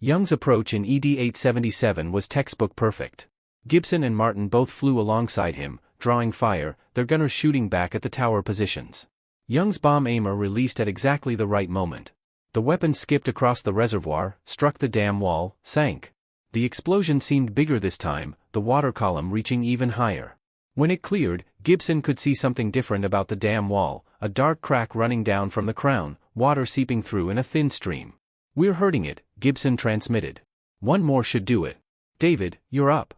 Young's approach in ED-877 was textbook perfect. Gibson and Martin both flew alongside him, drawing fire, their gunners shooting back at the tower positions. Young's bomb aimer released at exactly the right moment. The weapon skipped across the reservoir, struck the dam wall, sank. The explosion seemed bigger this time, the water column reaching even higher. When it cleared, Gibson could see something different about the dam wall, a dark crack running down from the crown, water seeping through in a thin stream. "We're hurting it," Gibson transmitted. "One more should do it. David, you're up."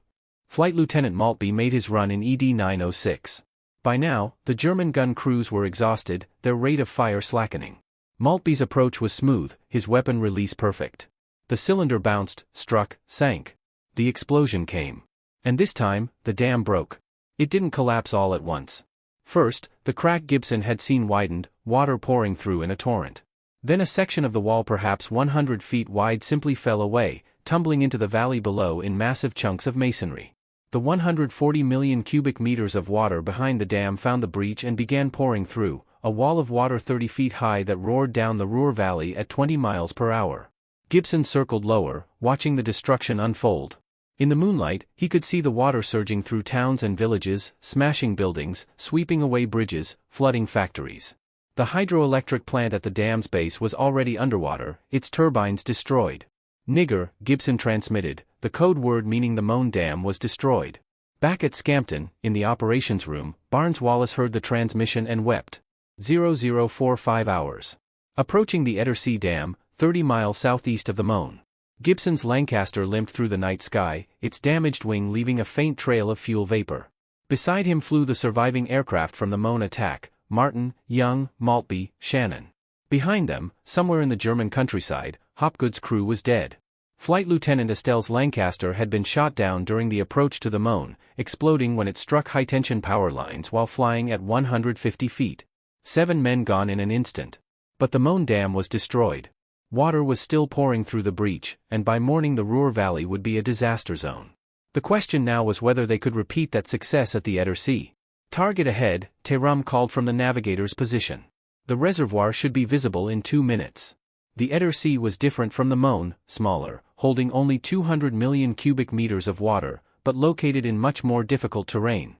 Flight Lieutenant Maltby made his run in ED-906. By now, the German gun crews were exhausted, their rate of fire slackening. Maltby's approach was smooth, his weapon release perfect. The cylinder bounced, struck, sank. The explosion came. And this time, the dam broke. It didn't collapse all at once. First, the crack Gibson had seen widened, water pouring through in a torrent. Then a section of the wall perhaps 100 feet wide simply fell away, tumbling into the valley below in massive chunks of masonry. The 140 million cubic meters of water behind the dam found the breach and began pouring through, a wall of water 30 feet high that roared down the Ruhr Valley at 20 miles per hour. Gibson circled lower, watching the destruction unfold. In the moonlight, he could see the water surging through towns and villages, smashing buildings, sweeping away bridges, flooding factories. The hydroelectric plant at the dam's base was already underwater, its turbines destroyed. Nigger, Gibson transmitted, the code word meaning the Moan Dam was destroyed. Back at Scampton, in the operations room, Barnes Wallis heard the transmission and wept. 0045 hours. Approaching the Ettersea Dam, 30 miles southeast of the Moan. Gibson's Lancaster limped through the night sky, its damaged wing leaving a faint trail of fuel vapor. Beside him flew the surviving aircraft from the Moan attack, Martin, Young, Maltby, Shannon. Behind them, somewhere in the German countryside, Hopgood's crew was dead. Flight Lieutenant Estelle's Lancaster had been shot down during the approach to the Moan, exploding when it struck high-tension power lines while flying at 150 feet. 7 men gone in an instant. But the Moan Dam was destroyed. Water was still pouring through the breach, and by morning the Ruhr Valley would be a disaster zone. The question now was whether they could repeat that success at the Ettersea. Target ahead, Terum called from the navigator's position. The reservoir should be visible in 2 minutes. The Ettersea was different from the Moan, smaller, holding only 200 million cubic meters of water, but located in much more difficult terrain.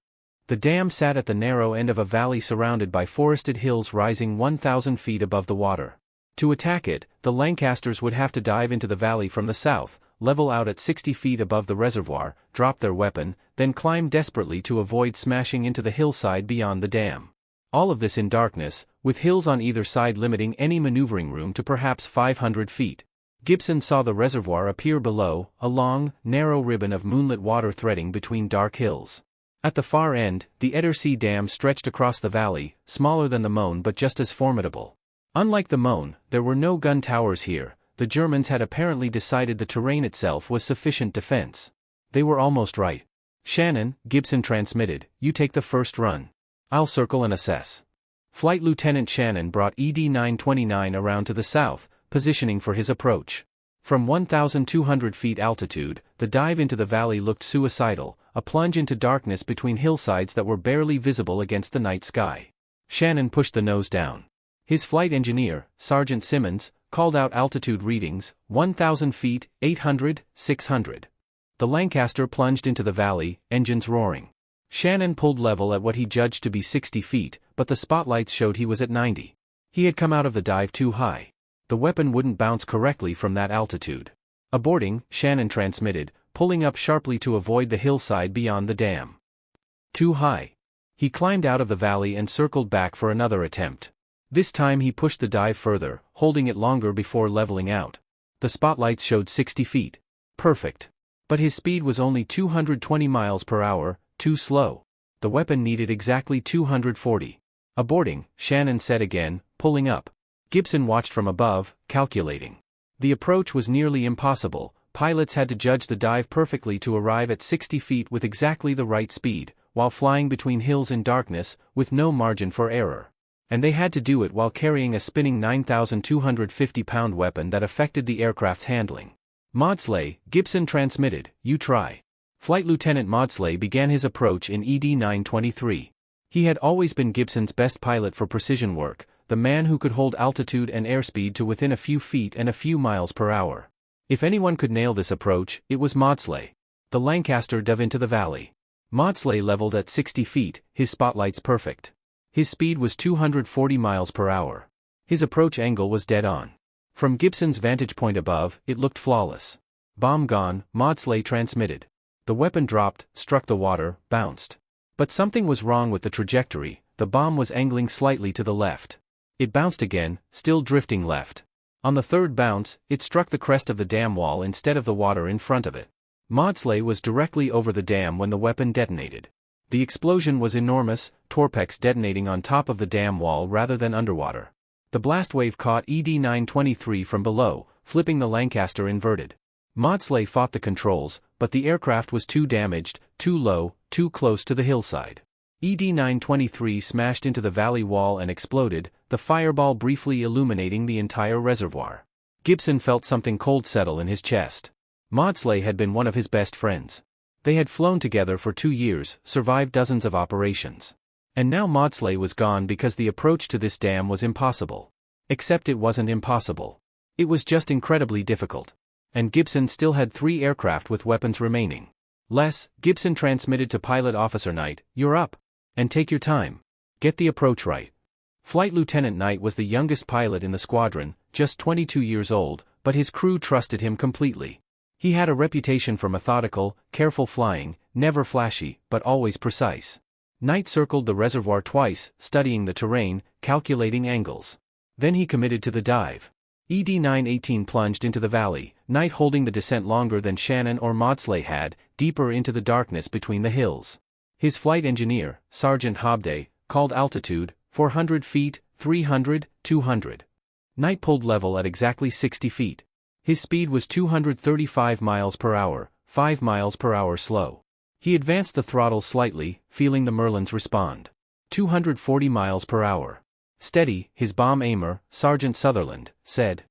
The dam sat at the narrow end of a valley surrounded by forested hills rising 1,000 feet above the water. To attack it, the Lancasters would have to dive into the valley from the south, level out at 60 feet above the reservoir, drop their weapon, then climb desperately to avoid smashing into the hillside beyond the dam. All of this in darkness, with hills on either side limiting any maneuvering room to perhaps 500 feet. Gibson saw the reservoir appear below, a long, narrow ribbon of moonlit water threading between dark hills. At the far end, the Ettersea Dam stretched across the valley, smaller than the Moan but just as formidable. Unlike the Moan, there were no gun towers here. The Germans had apparently decided the terrain itself was sufficient defense. They were almost right. Shannon, Gibson transmitted, you take the first run. I'll circle and assess. Flight Lieutenant Shannon brought ED-929 around to the south, positioning for his approach. From 1,200 feet altitude, the dive into the valley looked suicidal, a plunge into darkness between hillsides that were barely visible against the night sky. Shannon pushed the nose down. His flight engineer, Sergeant Simmons, called out altitude readings, 1,000 feet, 800, 600. The Lancaster plunged into the valley, engines roaring. Shannon pulled level at what he judged to be 60 feet, but the spotlights showed he was at 90. He had come out of the dive too high. The weapon wouldn't bounce correctly from that altitude. Aborting, Shannon transmitted, pulling up sharply to avoid the hillside beyond the dam. Too high. He climbed out of the valley and circled back for another attempt. This time he pushed the dive further, holding it longer before leveling out. The spotlights showed 60 feet. Perfect. But his speed was only 220 miles per hour, too slow. The weapon needed exactly 240. Aborting, Shannon said again, pulling up. Gibson watched from above, calculating. The approach was nearly impossible. Pilots had to judge the dive perfectly to arrive at 60 feet with exactly the right speed, while flying between hills in darkness, with no margin for error. And they had to do it while carrying a spinning 9,250-pound weapon that affected the aircraft's handling. Maudslay, Gibson transmitted, you try. Flight Lieutenant Maudslay began his approach in ED-923. He had always been Gibson's best pilot for precision work, the man who could hold altitude and airspeed to within a few feet and a few miles per hour. If anyone could nail this approach, it was Maudslay. The Lancaster dove into the valley. Maudslay leveled at 60 feet, his spotlights perfect. His speed was 240 miles per hour. His approach angle was dead on. From Gibson's vantage point above, it looked flawless. Bomb gone, Maudslay transmitted. The weapon dropped, struck the water, bounced. But something was wrong with the trajectory. The bomb was angling slightly to the left. It bounced again, still drifting left. On the third bounce, it struck the crest of the dam wall instead of the water in front of it. Maudslay was directly over the dam when the weapon detonated. The explosion was enormous, torpex detonating on top of the dam wall rather than underwater. The blast wave caught ED-923 from below, flipping the Lancaster inverted. Maudslay fought the controls, but the aircraft was too damaged, too low, too close to the hillside. ED-923 smashed into the valley wall and exploded, the fireball briefly illuminating the entire reservoir. Gibson felt something cold settle in his chest. Maudslay had been one of his best friends. They had flown together for 2 years, survived dozens of operations. And now Maudslay was gone because the approach to this dam was impossible. Except it wasn't impossible. It was just incredibly difficult. And Gibson still had 3 aircraft with weapons remaining. Gibson transmitted to Pilot Officer Knight, you're up. And take your time. Get the approach right. Flight Lieutenant Knight was the youngest pilot in the squadron, just 22 years old, but his crew trusted him completely. He had a reputation for methodical, careful flying, never flashy, but always precise. Knight circled the reservoir twice, studying the terrain, calculating angles. Then he committed to the dive. ED-918 plunged into the valley, Knight holding the descent longer than Shannon or Maudslay had, deeper into the darkness between the hills. His flight engineer, Sergeant Hobday, called altitude, 400 feet, 300, 200. Knight pulled level at exactly 60 feet. His speed was 235 miles per hour, 5 miles per hour slow. He advanced the throttle slightly, feeling the Merlins respond. 240 miles per hour. Steady, his bomb aimer, Sergeant Sutherland, said.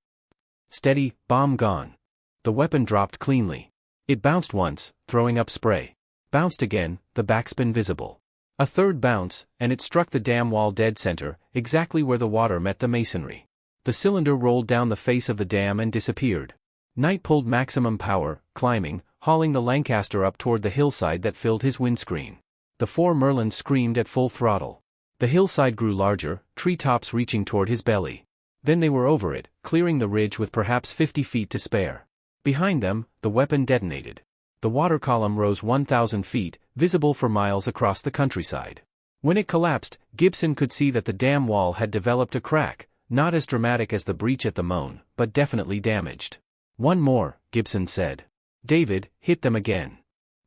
Steady, bomb gone. The weapon dropped cleanly. It bounced once, throwing up spray. Bounced again, the backspin visible. A third bounce, and it struck the dam wall dead center, exactly where the water met the masonry. The cylinder rolled down the face of the dam and disappeared. Knight pulled maximum power, climbing, hauling the Lancaster up toward the hillside that filled his windscreen. The four Merlins screamed at full throttle. The hillside grew larger, treetops reaching toward his belly. Then they were over it, clearing the ridge with perhaps 50 feet to spare. Behind them, the weapon detonated. The water column rose 1,000 feet, visible for miles across the countryside. When it collapsed, Gibson could see that the dam wall had developed a crack, not as dramatic as the breach at the Moan, but definitely damaged. One more, Gibson said. David, hit them again.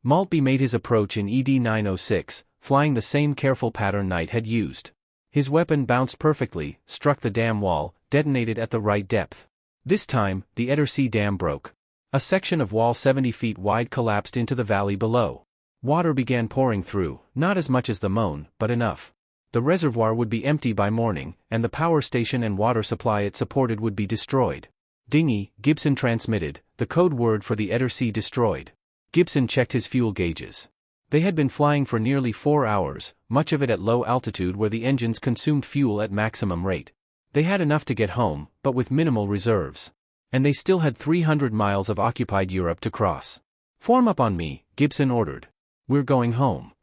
Maltby made his approach in ED-906, flying the same careful pattern Knight had used. His weapon bounced perfectly, struck the dam wall, detonated at the right depth. This time, the Edersee Dam broke. A section of wall 70 feet wide collapsed into the valley below. Water began pouring through, not as much as the Moan, but enough. The reservoir would be empty by morning, and the power station and water supply it supported would be destroyed. Dinghy, Gibson transmitted, the code word for the Edersee destroyed. Gibson checked his fuel gauges. They had been flying for nearly 4 hours, much of it at low altitude where the engines consumed fuel at maximum rate. They had enough to get home, but with minimal reserves. And they still had 300 miles of occupied Europe to cross. Form up on me, Gibson ordered. We're going home.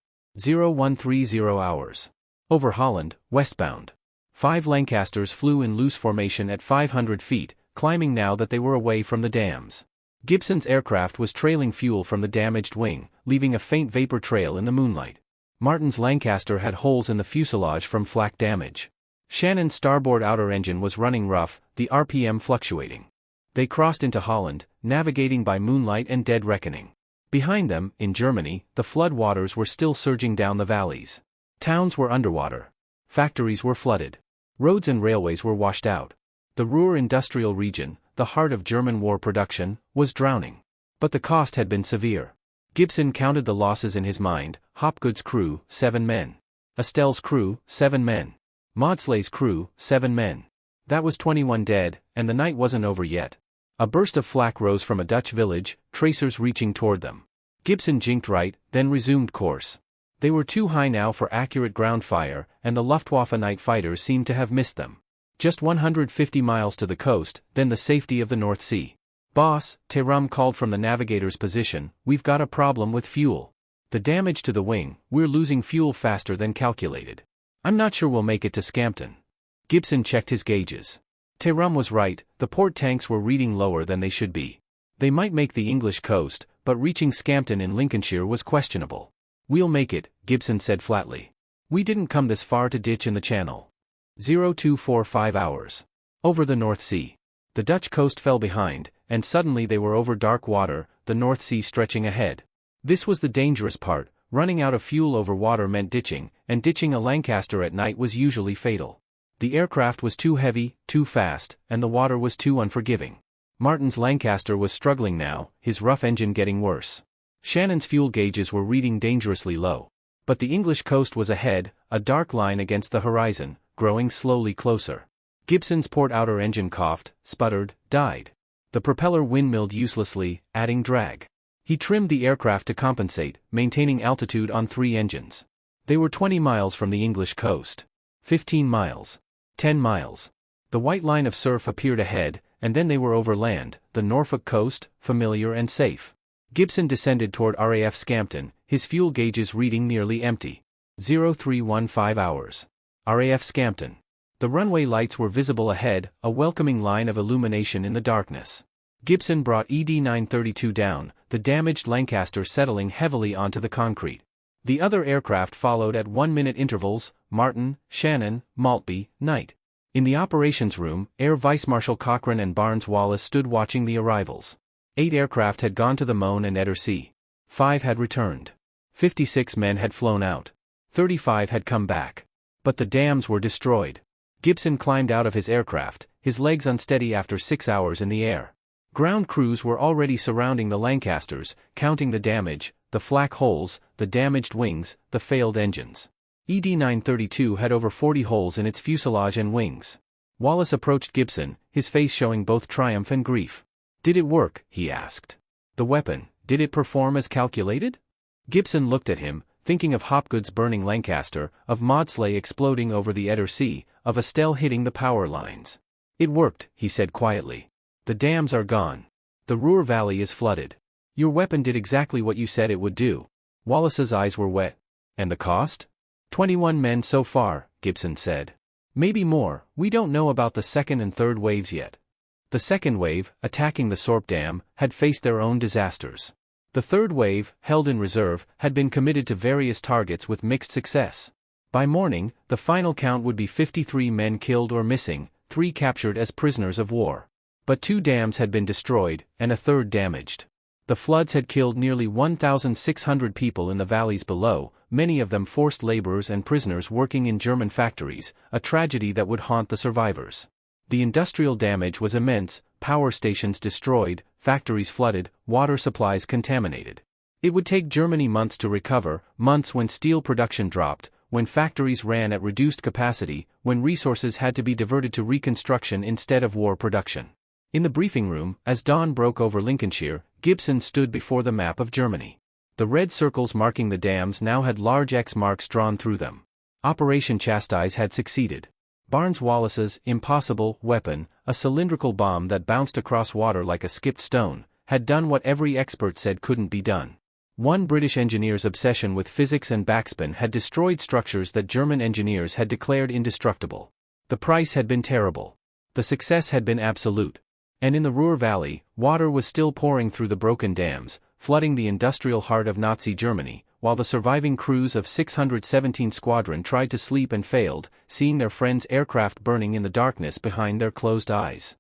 0130 hours. Over Holland, westbound. 5 Lancasters flew in loose formation at 500 feet, climbing now that they were away from the dams. Gibson's aircraft was trailing fuel from the damaged wing, leaving a faint vapor trail in the moonlight. Martin's Lancaster had holes in the fuselage from flak damage. Shannon's starboard outer engine was running rough, the RPM fluctuating. They crossed into Holland, navigating by moonlight and dead reckoning. Behind them, in Germany, the flood waters were still surging down the valleys. Towns were underwater. Factories were flooded. Roads and railways were washed out. The Ruhr industrial region, the heart of German war production, was drowning. But the cost had been severe. Gibson counted the losses in his mind: Hopgood's crew, 7 men. Estelle's crew, 7 men. Maudslay's crew, 7 men. That was 21 dead, and the night wasn't over yet. A burst of flak rose from a Dutch village, tracers reaching toward them. Gibson jinked right, then resumed course. They were too high now for accurate ground fire, and the Luftwaffe night fighters seemed to have missed them. Just 150 miles to the coast, then the safety of the North Sea. Boss, Terum called from the navigator's position, we've got a problem with fuel. The damage to the wing, we're losing fuel faster than calculated. I'm not sure we'll make it to Scampton. Gibson checked his gauges. Terum was right, the port tanks were reading lower than they should be. They might make the English coast, but reaching Scampton in Lincolnshire was questionable. We'll make it, Gibson said flatly. We didn't come this far to ditch in the channel. 0245 hours. Over the North Sea. The Dutch coast fell behind, and suddenly they were over dark water, the North Sea stretching ahead. This was the dangerous part. Running out of fuel over water meant ditching, and ditching a Lancaster at night was usually fatal. The aircraft was too heavy, too fast, and the water was too unforgiving. Martin's Lancaster was struggling now, his rough engine getting worse. Shannon's fuel gauges were reading dangerously low. But the English coast was ahead, a dark line against the horizon, growing slowly closer. Gibson's port outer engine coughed, sputtered, died. The propeller windmilled uselessly, adding drag. He trimmed the aircraft to compensate, maintaining altitude on 3 engines. They were 20 miles from the English coast. 15 miles. 10 miles. The white line of surf appeared ahead, and then they were over land, the Norfolk coast, familiar and safe. Gibson descended toward RAF Scampton, his fuel gauges reading nearly empty. 0315 hours. RAF Scampton. The runway lights were visible ahead, a welcoming line of illumination in the darkness. Gibson brought ED-932 down, the damaged Lancaster settling heavily onto the concrete. The other aircraft followed at 1-minute intervals: Martin, Shannon, Maltby, Knight. In the operations room, Air Vice Marshal Cochrane and Barnes Wallis stood watching the arrivals. 8 aircraft had gone to the Moan and Edersee. 5 had returned. 56 men had flown out. 35 had come back. But the dams were destroyed. Gibson climbed out of his aircraft, his legs unsteady after 6 hours in the air. Ground crews were already surrounding the Lancasters, counting the damage, the flak holes, the damaged wings, the failed engines. ED-932 had over 40 holes in its fuselage and wings. Wallis approached Gibson, his face showing both triumph and grief. "Did it work?" he asked. "The weapon, did it perform as calculated?" Gibson looked at him, thinking of Hopgood's burning Lancaster, of Maudslay exploding over the Edersee, of Estelle hitting the power lines. "It worked," he said quietly. "The dams are gone. The Ruhr Valley is flooded. Your weapon did exactly what you said it would do." Wallis's eyes were wet. "And the cost?" 21 men so far," Gibson said. "Maybe more, we don't know about the second and third waves yet." The second wave, attacking the Sorp Dam, had faced their own disasters. The third wave, held in reserve, had been committed to various targets with mixed success. By morning, the final count would be 53 men killed or missing, 3 captured as prisoners of war. But 2 dams had been destroyed, and a third damaged. The floods had killed nearly 1,600 people in the valleys below, many of them forced laborers and prisoners working in German factories, a tragedy that would haunt the survivors. The industrial damage was immense: power stations destroyed, factories flooded, water supplies contaminated. It would take Germany months to recover, months when steel production dropped, when factories ran at reduced capacity, when resources had to be diverted to reconstruction instead of war production. In the briefing room, as dawn broke over Lincolnshire, Gibson stood before the map of Germany. The red circles marking the dams now had large X marks drawn through them. Operation Chastise had succeeded. Barnes Wallis's impossible weapon, a cylindrical bomb that bounced across water like a skipped stone, had done what every expert said couldn't be done. One British engineer's obsession with physics and backspin had destroyed structures that German engineers had declared indestructible. The price had been terrible. The success had been absolute. And in the Ruhr Valley, water was still pouring through the broken dams, flooding the industrial heart of Nazi Germany, while the surviving crews of 617 Squadron tried to sleep and failed, seeing their friends' aircraft burning in the darkness behind their closed eyes.